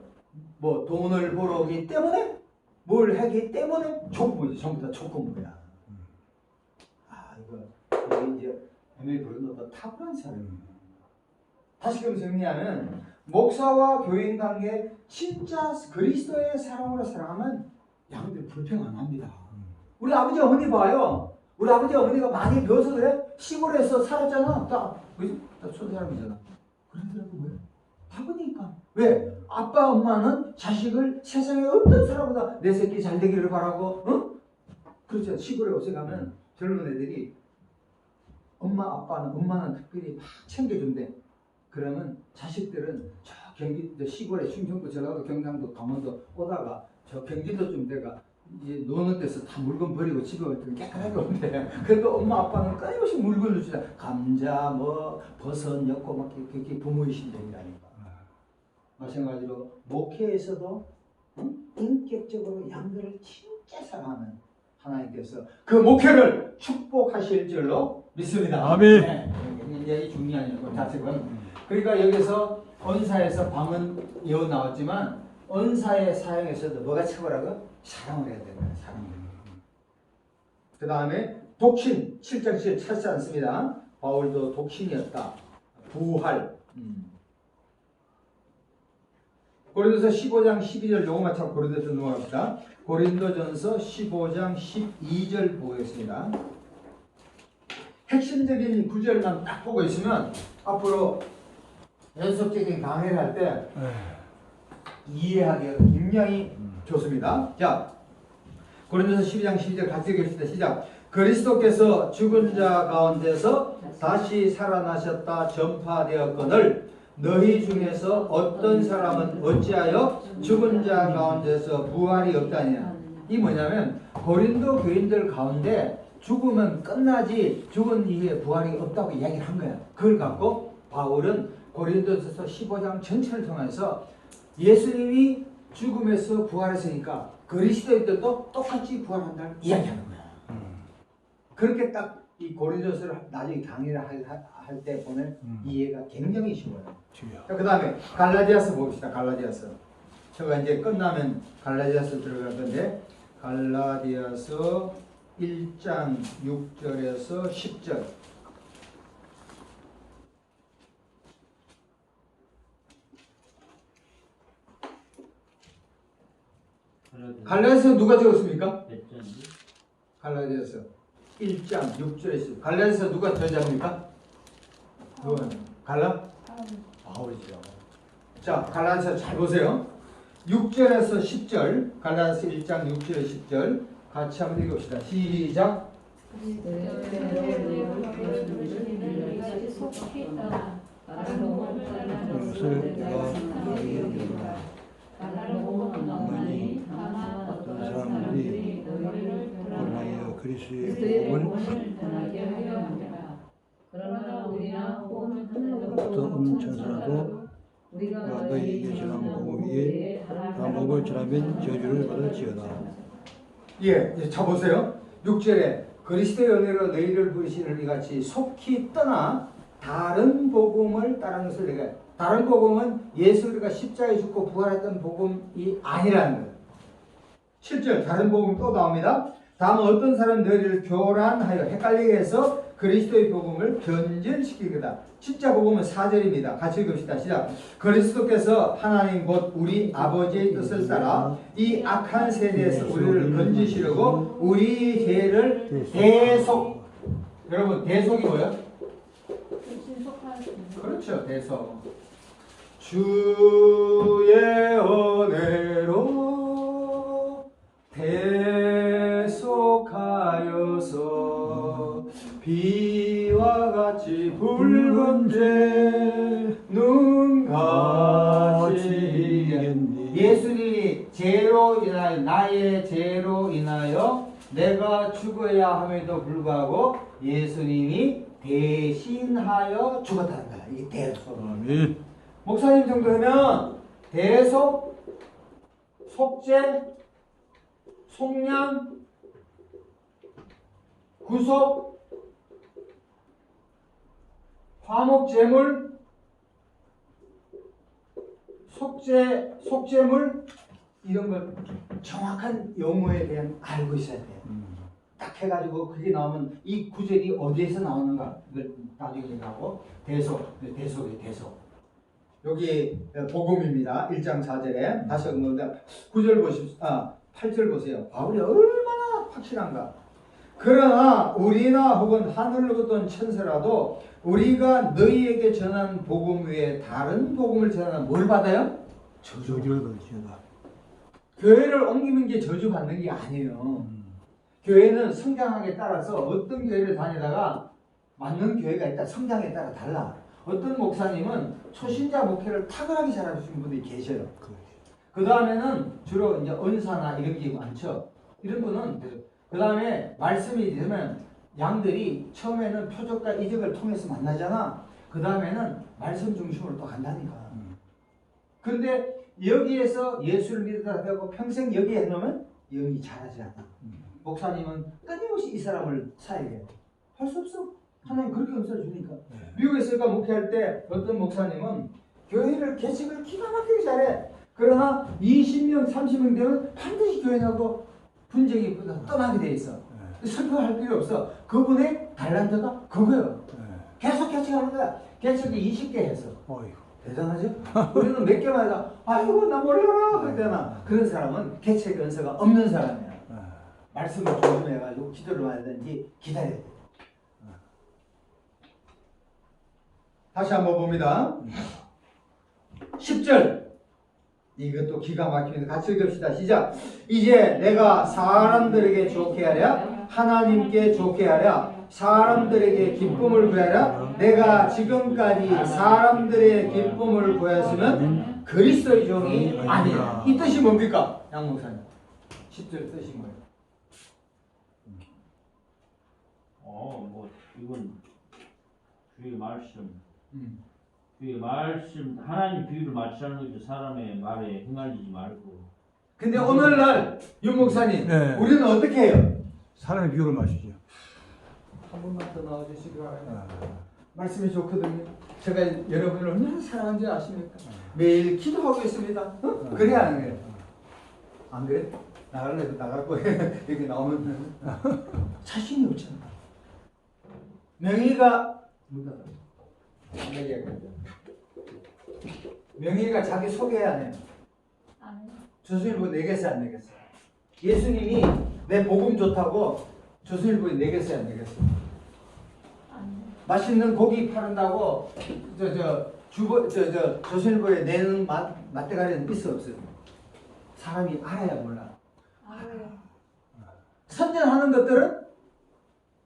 뭐 돈을 벌어오기 때문에 뭘 하기 때문에 조건부지. 전부 다 조건부야. 이거 이제 에메리카는 더 탁월한 사람이야. 다시금 정리하면 목사와 교인 관계 진짜 그리스도의 사랑으로 사랑하면 양들 불평 안 합니다. 우리 아버지 어머니 봐요. 우리 아버지 어머니가 많이 배워서 그래? 시골에서 살았잖아. 다 소사람이잖아. 그러더라고 왜? 바보니까. 왜? 아빠 엄마는 자식을 세상에 어떤 사람보다 내 새끼 잘 되기를 바라고, 응? 그렇죠. 시골에 어디 가면 젊은 애들이 엄마는 특별히 막 챙겨준대. 그러면 자식들은 저 경기도 시골에 충청도, 전라도, 경상도, 강원도 오다가 저 경기도 좀 내가 이제 노는 데서 다 물건 버리고 집에 올 때는 깨끗하게 온대. 그래도 엄마 아빠는 끊임없이 물건을 주잖아. 감자, 뭐 버섯 엮고 막 그게 부모의 심정이라니까. 마찬가지로 목회에서도 인격적으로 양들을 진짜 사랑하는 하나님께서 그 목회를 축복하실 줄로 믿습니다. 아멘. 네, 굉장히 중요한 자세건. 그러니까 여기서 언사에서 방언 예언 나왔지만 언사의 사용에서도 뭐가 최고라고? 사랑을 해야 된다. 사랑을. 그 다음에 독신 7장 7 찾지 않습니다. 바울도 독신이었다. 부활. 고린도서 15장 12절 요거만 참 고린도서 넘어갑시다. 고린도전서 15장 12절 보겠습니다. 핵심적인 구절만 딱 보고 있으면 앞으로 연속적인 강의를 할 때 이해하기가 굉장히 좋습니다. 자, 고린도서 12장 12절 같이 읽읍시다. 시작. 그리스도께서 죽은 자 가운데서 다시 살아나셨다 전파되었거늘 너희 중에서 어떤 사람은 어찌하여 죽은 자 가운데서 부활이 없다냐. 이 뭐냐면 고린도 교인들 가운데 죽으면 끝나지 죽은 이후에 부활이 없다고 이야기를 한 거야. 그걸 갖고 바울은 고린도서 15장 전체를 통해서 예수님이 죽음에서 부활했으니까 그리스도인들도 똑같이 부활한다는 이야기하는 거야. 그렇게 딱 이 고린도서를 나중에 강의를 할 때 보면 이해가 굉장히 쉬워요. 그 다음에 갈라디아서 봅시다. 갈라디아서. 제가 이제 끝나면 갈라디아서 들어갈 건데 갈라디아서 1장 6절에서 10절. 갈라디아서 누가 적었습니까? 몇 전지? 갈라디아서 1장 6절에 있어요. 갈라디아서 누가 저자입니까? 누가? 바울이죠. 자, 갈라디아서 잘 보세요. 6절에서 10절, 갈라디아서 1장 6절에서 10절 같이 한번 읽읍시다. 시작. 그것을 내가 너희에게 어떤 사람들이 원하여 그리스도의 복음을 그러나 우리나 어떤 천사라도 너희에게 전한 복음 위에 다 먹을 줄하면 저주를 받을지어다. 예, 자 보세요. 6절에 그리스도의 은혜로 너희를 부르시는 이같이 속히 떠나 다른 복음을 따르는 것을 내가. 다른 복음은 예수 우리가 십자가에 죽고 부활했던 복음이 아니라는 거예요. 7절 다른 복음 또 나옵니다. 다음 어떤 사람 너희를 교란하여 헷갈리게 해서 그리스도의 복음을 변절시키겠다. 진짜 복음은 4절입니다. 같이 읽읍시다. 시작. 그리스도께서 하나님 곧 우리 아버지의 뜻을 따라 이 악한 세대에서 우리를 건지시려고 우리 죄를 대속. 여러분 대속이 뭐예요? 그렇죠. 대속. 주의 은혜로 대속하여서 비와 같이 붉은 죄 눈같이 예수님이 죄로 인하여 나의 죄로 인하여 내가 죽어야 함에도 불구하고 예수님이 대신하여 죽었다는 거야. 이게 대속. 아멘. 목사님 정도 되면 대속, 속죄, 속량, 구속, 화목제물, 속죄물 이런 걸 정확한 용어에 대한 알고 있어야 돼요. 딱 해가지고 그게 나오면 이 구절이 어디에서 나오는가 이걸 나중에 생각하고 대속이 대속. 여기 복음입니다. 1장 4절에 다시 읽는데 9절 보십시오. 8절 보세요. 바울이 얼마나 확실한가. 그러나 우리나 혹은 하늘로부터 온 천사라도 우리가 너희에게 전한 복음 외에 다른 복음을 전하면 뭘 받아요? 저주를 받으시다. 교회를 옮기는 게 저주받는 게 아니에요. 교회는 성장하기에 따라서 어떤 교회를 다니다가 맞는 교회가 있다. 성장에 따라 달라. 어떤 목사님은 초신자 목회를 탁월하게 잘하시는 분들이 계셔요. 그 다음에는 주로 이제 은사나 이런 게 많죠. 이런 분은 그 다음에 말씀이 되면 양들이 처음에는 표적과 이적을 통해서 만나잖아. 그 다음에는 말씀 중심으로 또 간다니까. 근데 여기에서 예수를 믿으다 되고 평생 여기에 해놓으면 영이 자라지 않아. 목사님은 끊임없이 이 사람을 사야게 할 수 없어. 하나님 그렇게 은사를 주니까. 미국에서 목회할 때 어떤 목사님은 교회를 개척을 기가 막히게 잘해. 그러나 20명, 30명 되면 반드시 교회하고 분쟁이 떠나게 돼 있어. 설교할 필요 없어. 그분의 달란트가 그거예요. 계속 개척하는 거야. 개척이 20개 했어. 대단하죠? 우리는 몇 개만 해서 아이고 나 몰라라 그러잖아. 그런 사람은 개척의 은사가 없는 사람이야. 말씀을 조심해가지고 기도를 하든지 기다려야 돼. 다시 한번 봅니다. 10절. 이것도 기가 막히면서 같이 읽읍시다. 시작. 이제 내가 사람들에게 좋게 하랴 하나님께 좋게 하랴 사람들에게 기쁨을 구하랴. 내가 지금까지 사람들의 기쁨을 구했으면 그리스도의 종이 아니라. 이 뜻이 뭡니까? 양 목사님 10절 뜻이 뭐예요? 뭐 이건 주의 말씀 주의 말씀 하나님 비유를 맞추는 거죠. 사람의 말에 휘말리지 말고. 근데 오늘날 윤 목사님 네. 우리는 어떻게 해요? 사람의 비유를 마시죠. 한 번만 더 나와주시기 바랍니다. 말씀이 좋거든요. 제가 여러분을 얼마나 사랑하는지 아십니까? 매일 기도하고 있습니다. 그래야 안 그래요? 안 그래? 나갈래? 나갈 거예요. 여기 나오면 자신이 없잖아. 명희가 자기 소개해야 안 해요. 조선일보 내겠어요, 안 내겠어요? 예수님이 내 복음 좋다고 조선일보에 내겠어요, 안 내겠어요? 맛있는 고기 파는다고 조선일보에 내는 맛대가리는 있어 없어요? 사람이 알아야 몰라. 선전하는 것들은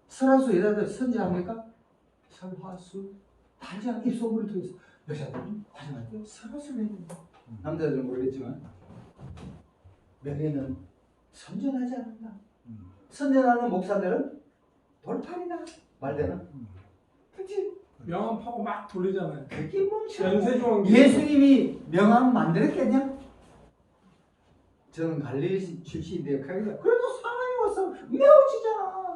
설화수 여자들 선전합니까? 설화수 다지한 입소문을 통해서 여자들은 다지한 설화수를 해야 된다. 남자들은 모르겠지만 명예는 선전하지 않는다. 선전하는 목사들은 돌팔이나 말대나 그치? 명함 파고 막 돌리잖아요. 그게 멍청. 연세종은 예수님이 명함 만들었겠냐? 저는 갈릴리 출신인데요. 그래도 사람이 와서 외워지잖아.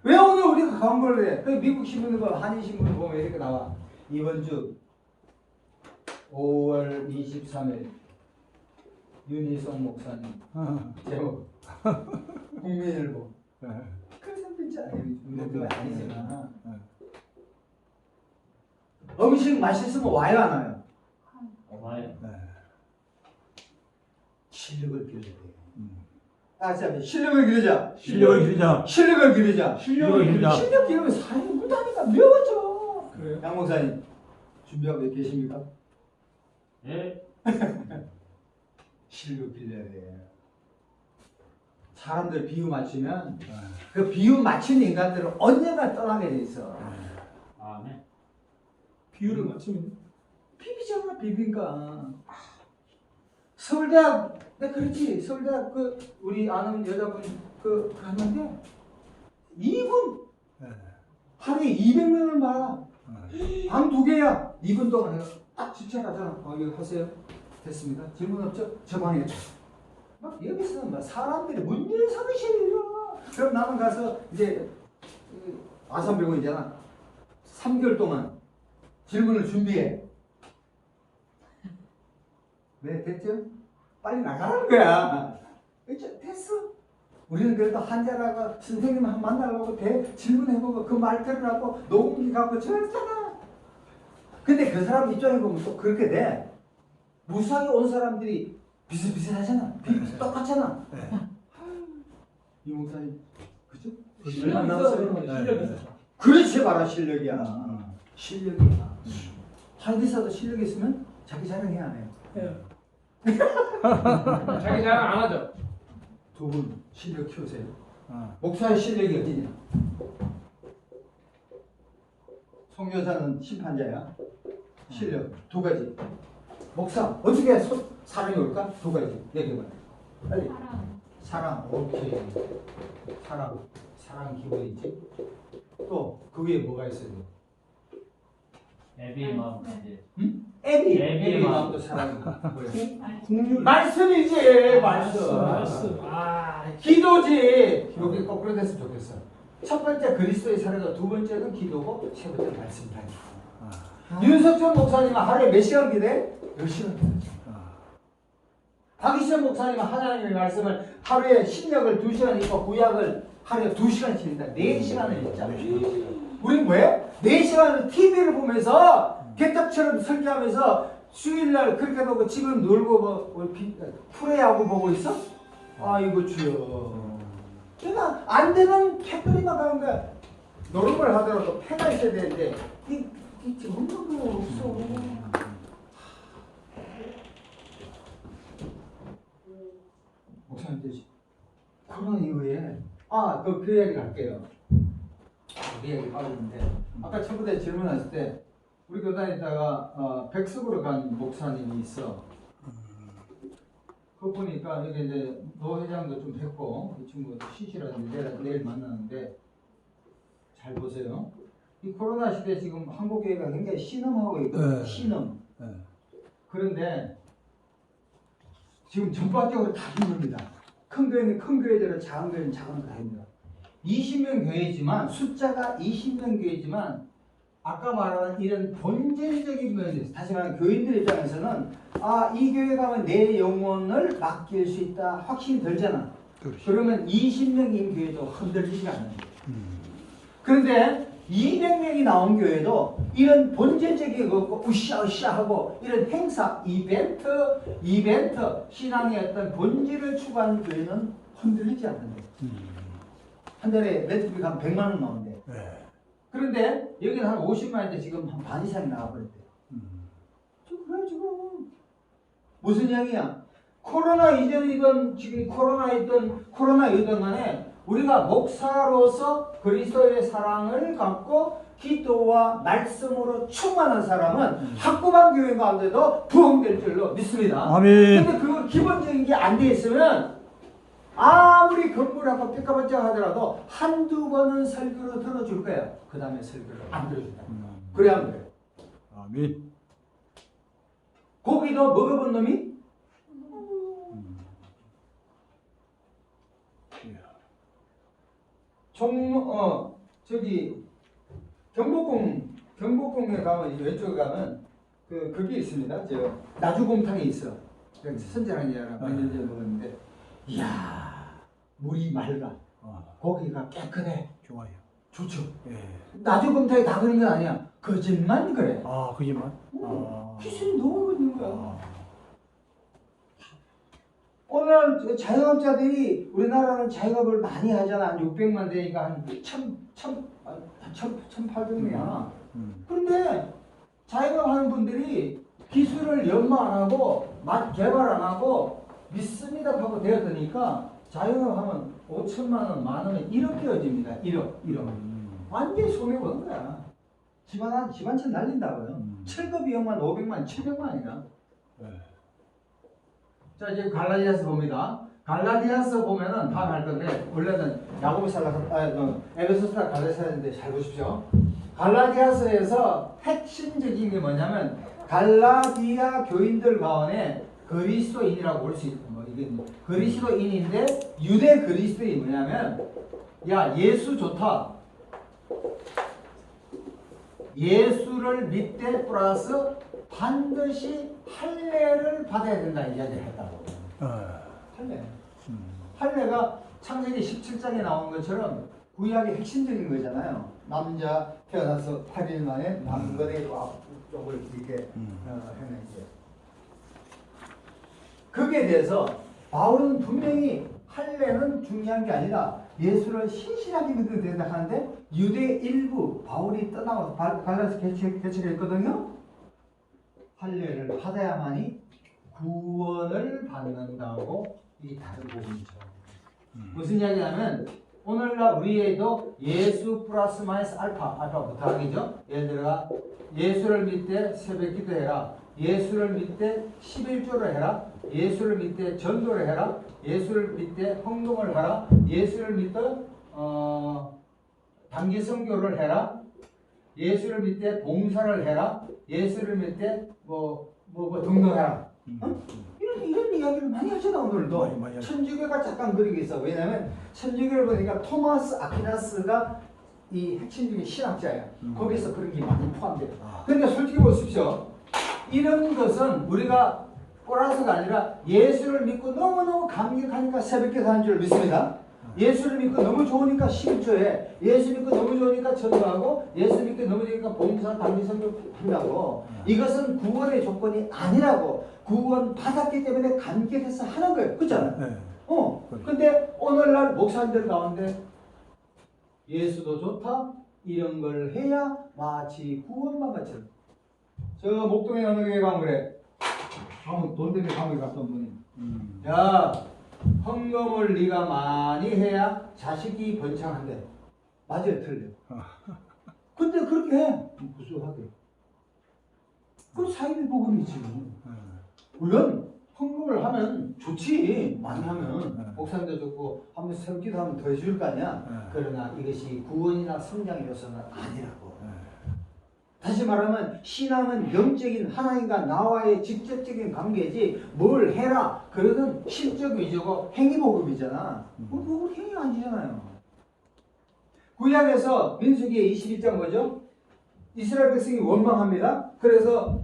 왜 오늘 우리가 광고를 해? 그 미국 신문과 한인 신문 보면 이렇게 나와. 이번 주 5월 23일 윤희성 목사님 제목 국민일보. 그래서 진짜 아니지만 음식 맛있으면 와요 안 와요? 와요. 실력을 기르야 돼요. 다시 한번 실력을 기르자. 실력을 기르자. 실력을 기르자. 실력을 기르자. 실력 기르면 사람이 못하니까 배워져. 그래요? 양 목사님 준비하고 계십니까? 예? 실력 기르야 돼. 사람들 비유 맞추면 그 비유 맞춘 인간들은 언젠가 떠나게 돼 있어. 아멘. 비유를 맞추면 비비잖아 비빈가. 서울대학 네 그렇지 서울대학 그 우리 아는 여자분 그 갔는데 2분 하루에 200명을 말아. 방 2개야 2분 동안 해요. 딱 지쳐가잖아. 이거 하세요. 됐습니다. 질문 없죠? 저 방에 막 여기서 막 사람들이 문제상실이야. 그럼 나는 가서 이제 아산병원이잖아. 3개월 동안 질문을 준비해. 네, 됐죠? 빨리 나가는 거야. 이제 됐어. 우리는 그래도 환자라고 선생님 만나려고 질문해보고 그 말 들으라고 녹음기 갖고 저랬잖아. 근데 그 사람 입장에 보면 또 그렇게 돼. 무수하게 온 사람들이 비슷비슷하잖아. 똑같잖아. 네. 이 목사님, 그죠? 실력 있어 그런 거지. 실력 있어. 그렇지, 바로 실력이야. 실력이야. 한의사도 실력이 있으면 자기 자랑해 안 해요? 예. 자기 자랑 안 하죠. 두 분 실력 키우세요. 아, 목사의 실력이 어디냐? 송 여사는 심판자야. 실력 두 가지. 목사 어떻게 사랑이 올까? 두 가지 얘기해봐. 빨리. 사랑. 오케이. 사랑 기본이지. 또 그 위에 뭐가 있어요? 애비의 마음 이제 애비의 마음. 마음도 사랑이고. 국률. 말씀이지. 말씀. 말씀. 기도지. 여기 거꾸로 됐으면 좋겠어. 첫 번째 그리스도의 사랑과 두 번째는 기도고 세 번째 말씀이다. 윤석준 목사님은 하루에 몇 시간 기도해? 10시간 기도해. 박희선 목사님은 하나님의 말씀을 하루에 신약을 2시간 읽고 구약을 하루에 2시간씩 읽다. 4시간을 읽잖아. 우린 왜? 4시간을 TV를 보면서 개떡처럼 설교하면서 수요일날 그렇게 놓고 집은 놀고 프레이하고 보고 있어? 아이고 주여. 그러니까 안 되는 캣들이만 가는 거야. 노름을 하더라도 패가 있어야 되는데 이 지금 없는 거 없어. 목사님 되지. 코로나 이후에 그 이야기 할게요. 그 이야기 빠졌는데 아까 처음부터 질문하실 때 우리 교단에 있다가 백석으로 간 목사님이 있어. 그거 보니까 여기 이제 노 회장도 좀 했고 이 친구 시시라는데 내일 만나는데 잘 보세요. 이 코로나 시대 지금 한국 교회가 굉장히 신음하고 있거든요. 네. 신음. 네. 그런데 지금 전반적으로 다 힘듭니다. 큰 교회는 큰 교회대로 작은 교회는 작은 다 힘들어. 20명 교회지만 숫자가 20명 교회지만 아까 말하는 이런 본질적인 면에서 다시 말하면 교인들 입장에서는 이 교회 가면 내 영혼을 맡길 수 있다 확신이 들잖아. 그렇지. 그러면 20명인 교회도 흔들리지가 않는 거예요. 그런데 200명이 나온 교회도 이런 본질적인 거 으쌰으쌰하고 이런 행사, 이벤트 신앙의 어떤 본질을 추구하는 교회는 흔들리지 않는데 한 달에 매트릭 한 100만 원 나온대. 네. 그런데 여기는 한 50만인데 지금 한 반 이상이 나와버렸대. 좀 그래 지금 무슨 이야기야? 코로나 이전이든 지금 코로나이든 간에 우리가 목사로서 그리스도의 사랑을 갖고 기도와 말씀으로 충만한 사람은 학구만 교회 가운데도 부흥될 줄로 믿습니다. 아멘. 근데 그 기본적인 게 안 돼 있으면 아무리 건물하고 폐가번쩍 하더라도 한두 번은 설교로 들어줄 거야. 그 다음에 설교를 안 들어준다. 그래야 안 돼. 아멘. 고기도 먹어본 놈이 저기 경복궁에 가면 이제 왼쪽에 가면 그게 있습니다. 저 나주곰탕이 있어. 여기 선전한 이야기가 몇 년 전에 먹었는데 이야 물이 맑아. 고기가 깨끗해. 좋아요. 좋죠. 예. 나주곰탕이 다 그런 건 아니야. 거짓말 그래. 그지만. 기술이 너무 있는 거야. 오늘 자영업자들이 우리나라는 자영업을 많이 하잖아. 한 600만 되니까 한 1,800명이야. 그런데 자영업 하는 분들이 기술을 연마 안 하고 맛 개발 안 하고 믿습니다 하고 되었으니까 자영업하면 5천만 원, 만 원에 1억 깨어집니다. 1억. 완전히 손해보는 거야. 집안채 날린다고요. 철거 비용만 500만, 700만이야. 자, 지금 갈라디아서 봅니다. 갈라디아서 보면은 다음 할 건데, 원래는 에베소서나 갈라디아서인데 잘 보십시오. 갈라디아서에서 핵심적인 게 뭐냐면, 갈라디아 교인들 가운데 그리스도인이라고 볼 수 있는 거. 이게 그리스도인인데 유대 그리스도인이 뭐냐면 야 예수 좋다. 예수를 믿되 플러스 반드시 할례를 받아야 된다 이 이야기를 했다고. 할례. 할례가 창세기 17장에 나온 것처럼 구약의 핵심적인 거잖아요. 남자 태어나서 8일 만에 남건의 쪽을 이렇게 해는 이제. 거기에 대해서 바울은 분명히 할례는 중요한 게 아니라 예수를 신실하게 믿어야 된다 하는데 유대 일부 바울이 떠나서 갈라서 개척했거든요. 할례를 받아야만이 구원을 받는다고 이 다른 부분이죠. 무슨 이야기냐면 오늘날 우리에도 예수 플러스 마이너스 알파 부탁이죠. 예를 들어 예수를 믿되 새벽 기도해라. 예수를 믿되 11조를 해라. 예수를 믿되 전도를 해라. 예수를 믿되 헌금을 하라. 예수를 믿되 단기 선교를 해라. 예수를 믿되 봉사를 해라. 예수를 믿되 등록해라. 이런 이야기를 많이 하잖아 오늘도. 많이 천주교가 잠깐 그리고 있어. 왜냐면 천주교를 보니까 토마스 아퀴나스가 이 핵심적인 신학자야. 거기서 그런 게 많이 포함돼요. 그러니까 솔직히 보십시오. 이런 것은 우리가 꼬라서가 아니라 예수를 믿고 너무너무 감격하니까 새벽기도 하는 줄 믿습니다. 예수를 믿고 너무 좋으니까 11조에 예수 믿고 너무 좋으니까 전도하고 예수 믿고 너무 좋으니까 봉사 단기선교 한다고. 이것은 구원의 조건이 아니라고. 구원 받았기 때문에 감격해서 하는 거예요. 그렇잖아요. 네. 근데 오늘날 목사님들 가운데 예수도 좋다 이런 걸 해야 마치 구원만 같이. 저 목동에 어느 교회 가면 그래. 돈 때문에 감옥에 갔던 분이. 야 헌금을 네가 많이 해야 자식이 번창한대. 맞아요, 틀려. 근데 그렇게 해. 구수하게. 그럼 사이비 복음이지. 물론 헌금을 하면 좋지. 많이 하면 목사님도 좋고 한번 섬기도 하면 더 해줄 거 아니야. 그러나 이것이 구원이나 성장의 요소는 아니라고. 다시 말하면 신앙은 영적인 하나님과 나와의 직접적인 관계지 뭘 해라 그러든 실적 위주고 행위복음이잖아. 그건 행위 아니잖아요. 구약에서 민수기 21장 뭐죠? 이스라엘 백성이 원망합니다. 그래서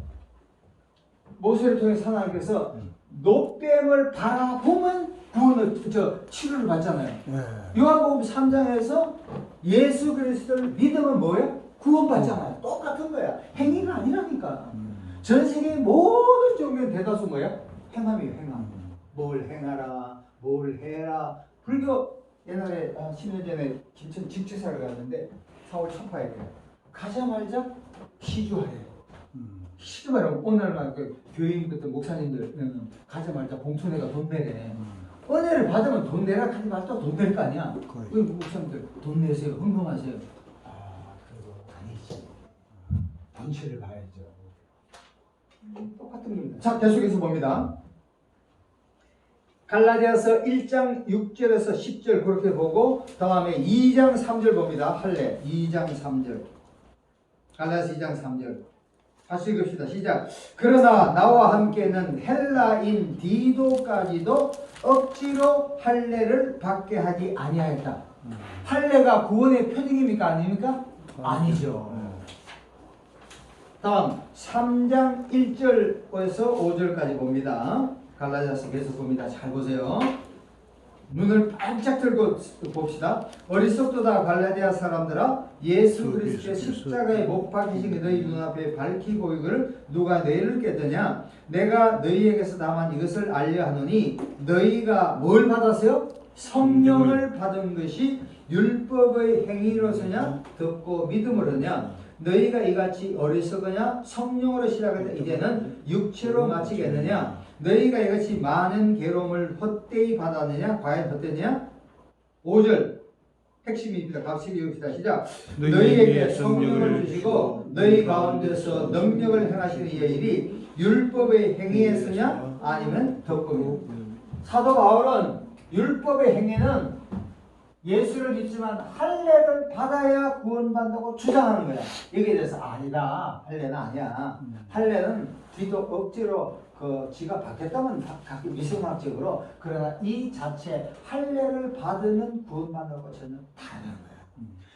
모세를 통해 하나님께서 노뱀을 바라보면 치료를 받잖아요. 요한복음 3장에서 예수 그리스도를 믿으면 뭐예요? 구원받잖아요. 똑같은 거야. 행위가 아니라니까. 전 세계의 모든 종교는 대다수 뭐야? 행함이에요. 행함. 뭘 행하라, 뭘 해라. 불교 옛날에 10년 전에 김천 직주사를 갔는데 4월 천파에 가자마자 시주하래요. 시주하라고 오늘날 그 교인 같은 목사님들 가자마자 봉천회가 돈 내래. 은혜를 받으면 돈 내라 하지 말고 돈 낼 거 아니야. 그 목사님들 돈 내세요. 헌금하세요. 본체를 봐야죠. 똑같은 겁니다. 자, 계속해서 봅니다. 갈라디아서 1장 6절에서 10절 그렇게 보고 다음에 2장 3절 봅니다. 할례 2장 3절. 갈라디아서 2장 3절. 다시 읽읍시다. 시작. 그러나 나와 함께는 헬라인 디도까지도 억지로 할례를 받게 하지 아니하였다. 할례가 구원의 표징입니까? 아닙니까? 아니죠. 다음 3장 1절에서 5절까지 봅니다. 갈라디아서 계속 봅니다. 잘 보세요. 눈을 반짝 들고 봅시다. 어리석도다 갈라디아 사람들아 예수 그리스도의 십자가에 못 박히신 너희 눈앞에 밝히고 이거를 누가 너희를 깨드냐. 내가 너희에게서 다만 이것을 알려 하노니 너희가 뭘 받았어요? 성령을 받은 것이 율법의 행위로서냐 듣고 믿음으로냐. 너희가 이같이 어리석으냐 성령으로 시작할 때 이제는 육체로 마치겠느냐. 너희가 이같이 많은 괴로움을 헛되이 받았느냐. 과연 헛되냐. 5절 핵심입니다. 같이 읽읍시다. 시작. 너희에게 성령을 주시고 너희 가운데서 능력을 행하시는 이의 일이 율법의 행위에서냐 아니면 덕분이냐. 사도 바울은 율법의 행위는 예수를 믿지만 할례를 받아야 구원받는다고 주장하는 거야. 여기에 대해서 아니다. 할례는 아니야. 할례는 뒤도 억지로 지가 받겠다면 가끔 미성학적으로 그러나 이 자체 할례를 받으면 구원받는다고 전혀 다르다는 거야.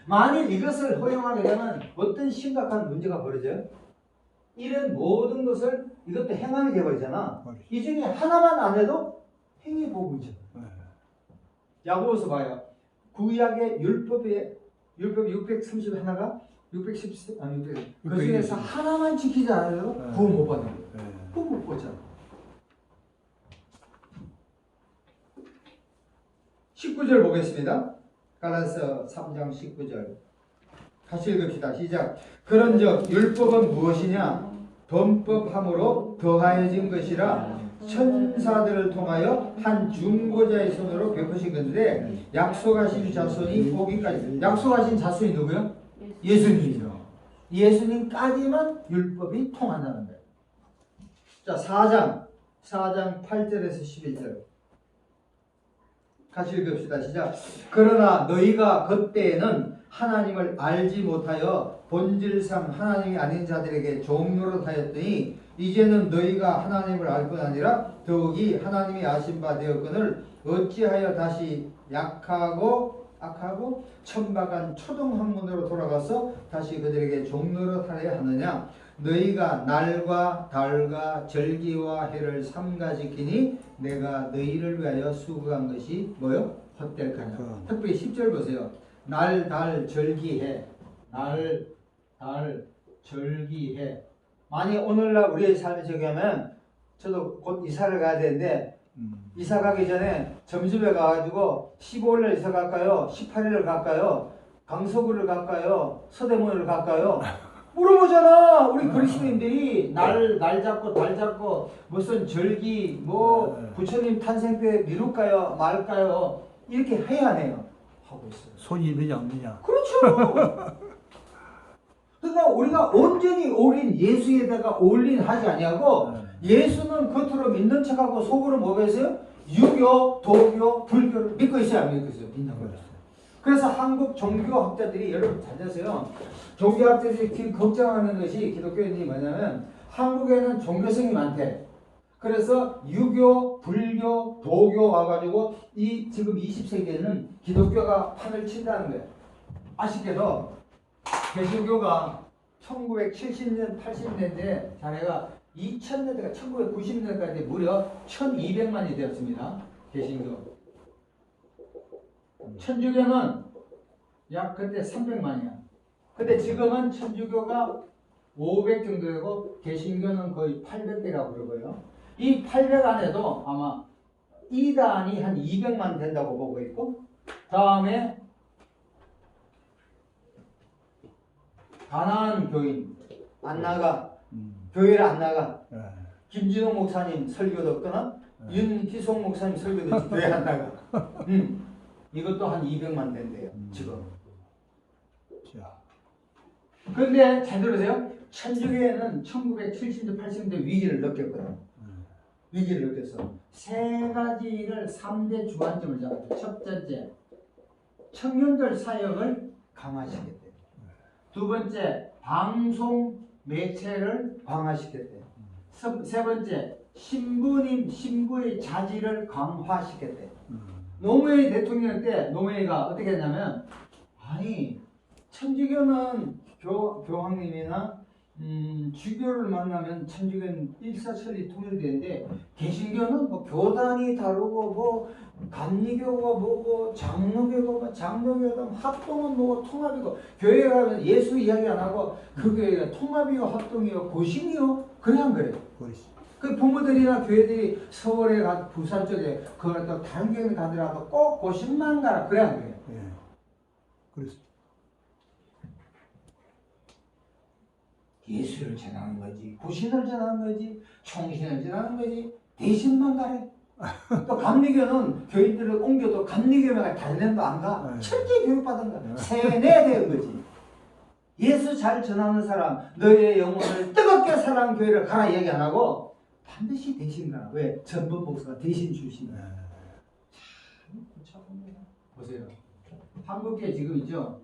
만일 이것을 허용하게 되면 어떤 심각한 문제가 벌어져요? 이런 모든 것을 이것도 행함이 되어버리잖아. 이 중에 하나만 안 해도 행위복음이죠. 야고보서 봐요. 구약의 율법이 631가 610 아니 600. 그 중에서 하나만 지키지 않아도 구원 못 받는 거예요. 구원 못 받잖아. 19절 보겠습니다. 갈라디아서 3장 19절. 같이 읽읍시다. 시작. 그런즉 율법은 무엇이냐? 범법함으로 더하여진 것이라 천사들을 통하여 한 중보자의 손으로 베푸신 건데 약속하신 자손이 오기까지. 약속하신 자손이 누구요? 예수님이죠. 예수님까지만 율법이 통한다는 거예요. 자, 4장 8절에서 11절 같이 읽읍시다. 시작. 그러나 너희가 그때에는 하나님을 알지 못하여 본질상 하나님이 아닌 자들에게 종노릇하였더니 이제는 너희가 하나님을 알 뿐 아니라 더욱이 하나님이 아신 바 되었거늘 어찌하여 다시 악하고 천박한 초등학문으로 돌아가서 다시 그들에게 종노릇하려 하느냐. 너희가 날과 달과 절기와 해를 삼가 지키니 내가 너희를 위하여 수고한 것이 뭐요? 헛될까냐. 특별히 10절 보세요. 날, 달, 절기, 해. 날, 달, 절기, 해. 만약 오늘날 우리의 삶에 적용하면 저도 곧 이사를 가야 되는데 이사 가기 전에 점집에 가가지고 15일날 이사 갈까요? 18일을 갈까요? 강서구를 갈까요? 서대문을 갈까요? 물어보잖아. 우리 그리스도인들이 날 잡고 달 잡고 무슨 절기 부처님 탄생 때 미룰까요? 말까요? 이렇게 해야 해요. 하고 있어요. 손이 있느냐 없느냐. 그렇죠. 그러니까 우리가 온전히 올인 예수에다가 올인하지 아니하고 예수는 겉으로 믿는 척하고 속으로 뭐 배세요? 유교, 도교, 불교를 믿고 있어요, 안 믿고 있어요? 믿는 거예요. 그래서 한국 종교학자들이 여러분 잘 되세요. 종교학자들이 걱정하는 것이 기독교인이 뭐냐면 한국에는 종교성이 많대. 그래서 유교, 불교, 도교 와가지고 지금 20세기에는 기독교가 판을 친다는 거예요. 아쉽게도 개신교가 1970년, 80년대에 자네가 2000년대가 1990년대까지 무려 1200만이 되었습니다. 개신교. 천주교는 약 그때 300만이야. 근데 지금은 천주교가 500 정도 되고 개신교는 거의 800대라고 그러고요. 이 800 안에도 아마 이단이 한 200만 된다고 보고 있고 다음에 가난한 교인 안 나가 교회를 안 나가 김진호 목사님 설교도 끊어 윤기송 목사님 설교도 교회 안 나가 이것도 한 200만 된대요 지금. 그런데 잘 들으세요. 천주교회는 1970년 80년대 위기를 느꼈거든요. 위기를 느꼈어. 세 가지를 3대 주안점을 잡았어요. 첫 번째, 청년들 사역을 강화시켰대요. 두 번째, 방송 매체를 강화시켰대요. 세 번째, 신부의 자질을 강화시켰대요. 노무현 대통령 때 노무현이가 어떻게 했냐면 아니 천주교는 교황님이나 주교를 만나면 천주교는 일사천리 통일되는데 개신교는 뭐 교단이 다르고 뭐 감리교가 뭐고 장로교가 장로교가 합동은 뭐고 통합이고 교회 가면 예수 이야기 안 하고 그 교회가 통합이요 합동이요 고신이요 그냥 그래요. 그 부모들이나 교회들이 서울에 가 부산 쪽에 그걸 또 다른 교회 가더라도 꼭 고신만 가라 그냥 그래요. 그래서 예수를 전하는 거지, 구신을 전하는 거지, 총신을 전하는 거지, 대신만 가래. 또 감리교는 교인들을 옮겨도 감리교회가 다른 데도 안 가. 철저히 교육받은 거야. 세뇌된 거지. 예수 잘 전하는 사람, 너의 영혼을 뜨겁게 사랑하는 교회를 가라 얘기 안 하고 반드시 대신 가라. 왜? 전범 목사가 대신 출신이야. 참 고쳐봅니다. 보세요. 한국계 지금 있죠.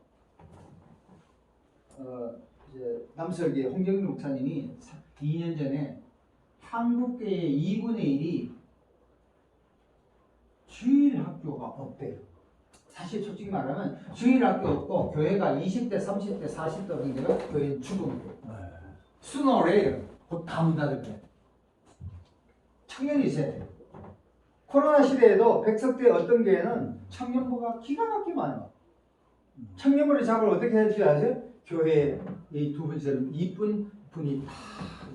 이제 남설계 홍경일 목사님이 2년 전에 한국계의 2분의 1이 주일 학교가 없대요. 사실 솔직히 말하면 주일 학교 없고 교회가 20대, 30대, 40대 정도가 교회 죽은 거예요. 수노래요. 곧 다 문 닫을 때. 청년이 있어야 돼요. 코로나 시대에도 백석대 어떤 교회는 청년부가 기가 막히게 많아요. 청년부를 작업을 어떻게 할 줄 아세요? 교회에 이 두 분처럼 이쁜 분이 다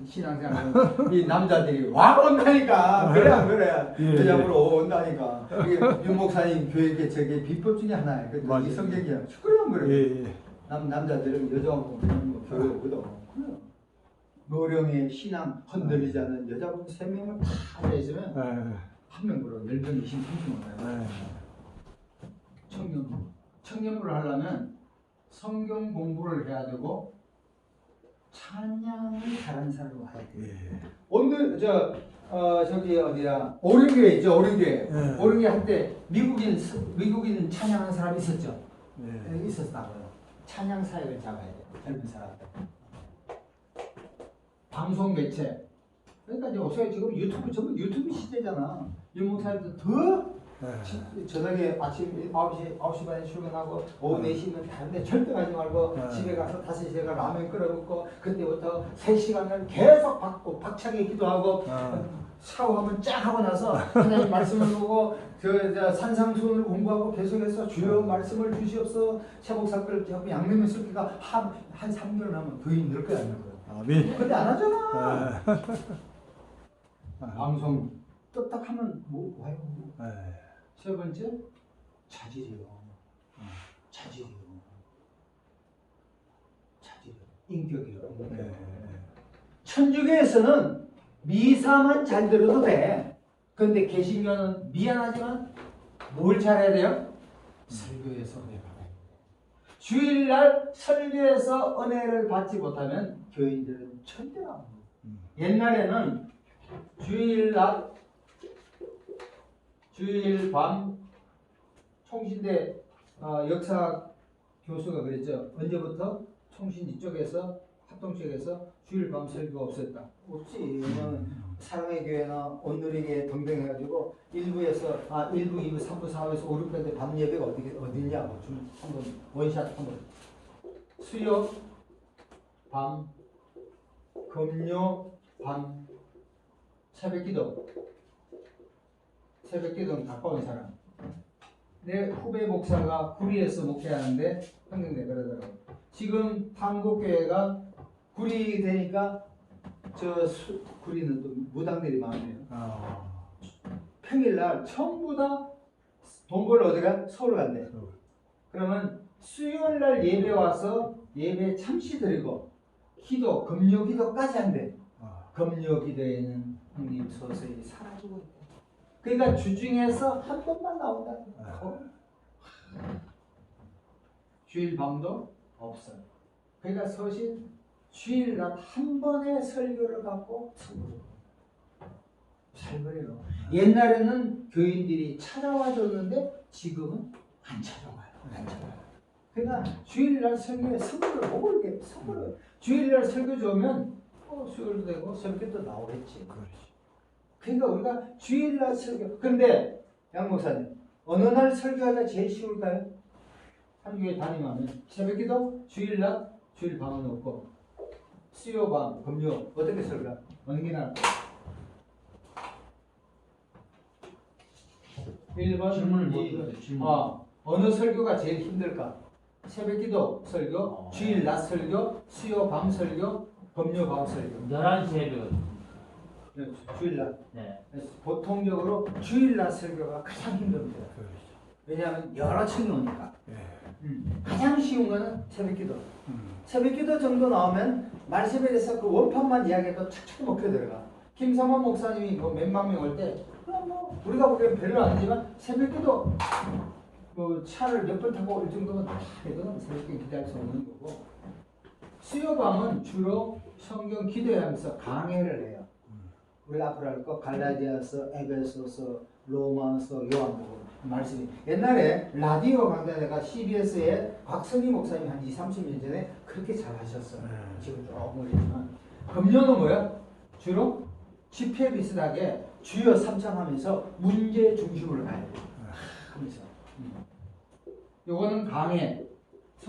신앙생활 이 남자들이 와 온다니까. 그래 안 그래? 그 잡으러 온다니까. 이게 윤 목사님 교회 개척의 비법 중에 하나예요. 이 성경이야. 그래 안 그래? 남자들은 여자하고 교회 오거든. 그래요. 노령의 신앙 흔들리지 않는 여자분 3명을 다 앉아있으면 한 명으로 10명, 20명, 30명 와요. 청년부를 하려면 성경 공부를 해야 되고 찬양을 잘하는 사람이 와야 돼요. 오늘 저기 어디야 오륜교회 있죠. 오륜교회. 오륜교회 한때 미국인 찬양하는 사람이 있었죠. 있었다고요. 찬양 사역을 잡아야 돼요. 젊은 사람들. 방송 매체. 그러니까 이제 요새 지금 유튜브 전부 유튜브 시대잖아. 윤 목사님도 더 저녁에 아침 9시 반에 출근하고 오후 4시면 다른데 절대 가지 말고 집에 가서 5시에 가 라면 끓여 먹고 그때부터 3시간을 계속 박차게 기도하고 샤워하면 쫙 하고 나서 하나님 말씀을 보고 산상수훈을 공부하고 계속해서 주여 말씀을 주시옵소서 최복사들 양면의 슬기가 한 3개월 하면 거의 늘 거야 안 늘 거야. 아멘. 근데 안 하잖아. 방송 떴딱하면 뭐 와요. 세 번째 자질이요. 자질이요. 인격이요. 천주교에서는 미사만 잘 들어도 돼. 그런데 개신교는 미안하지만 뭘 잘해야 돼요? 설교에서 은혜 받아야 돼. 주일날 설교에서 은혜를 받지 못하면 교인들은 절대로 안 돼요. 옛날에는 주일날 주일 밤 총신대 역사 교수가 그랬죠. 언제부터 총신지 쪽에서 합동 쪽에서 주일 밤 설교가 없었다. 없지. 사랑의 교회나 온누리 교회 등등 해가지고 1부에서 1부, 2부, 3부, 4부에서 5, 6부인데 밤 예배가 어디냐고 좀 한번 원샷 한번. 수요 밤, 금요 밤, 새벽기도. 새벽기도는 가까운 사람. 내 후배 목사가 구리에서 목회하는데 한경대 그러더라고. 지금 한국교회가 구리 되니까 구리는 또 무당들이 많아요. 평일날 전부 다 돈 벌러 어디가? 서울 간대. 그러면 수요일날 예배 와서 예배 참시 드리고 기도, 금요 기도까지 한대. 금요 기도에는 형님 서서히 사라지고 있대. 그러니까 주중에서 한 번만 나온다. 주일 밤도 없어요. 그러니까 서신 주일날 한 번의 설교를 갖고 살벌해요. 옛날에는 교인들이 찾아와 줬는데 지금은 안 찾아와요. 안 찾아와요. 그러니까 주일날 설교에 선물을 먹을게. 선물을 주일날 설교 좋으면 수요일도 되고 새벽에도 나오겠지. 그러니까 우리가 주일날 설교. 그런데 양 목사님 어느 날 설교하기가 제일 쉬울까요? 한 교회 다니면 새벽기도 주일날 주일 밤은 없고 수요 밤 금요 어떻게 설교? 어느 게 나을까요? 1번 질문을 못 들어요. 질문. 어느 설교가 제일 힘들까? 새벽기도 설교, 주일 낮 설교, 수요 밤 설교, 금요 밤 설교. 11시에 주일날. 네. 보통적으로 주일날 설교가 가장 힘듭니다. 왜냐하면 여러 층이 오니까. 가장 쉬운 거는 새벽기도. 새벽기도 정도 나오면 말씀에 대해서 그 원판만 이야기해도 착착 먹혀 들어가. 김삼환 목사님이 몇만 명 올 때 우리가 보기엔 별로 아니지만 새벽기도 차를 몇 번 타고 올 정도면 다 되거든. 새벽기도 기대할 수 없는 거고. 수요밤은 주로 성경 기도하면서 강해를 해요. 우리 앞으로 할 거 갈라디아서, 에베소서, 로마서, 요한복음 말씀이 옛날에 라디오 강좌 내가 CBS에 곽성기 목사님 한 20-30년 전에 그렇게 잘 하셨어요. 지금 조금 어리지만 금요는 뭐야? 주로 집회 비슷하게 주여 삼창하면서 문제 중심으로 가야 돼. 하면서 요거는 강해.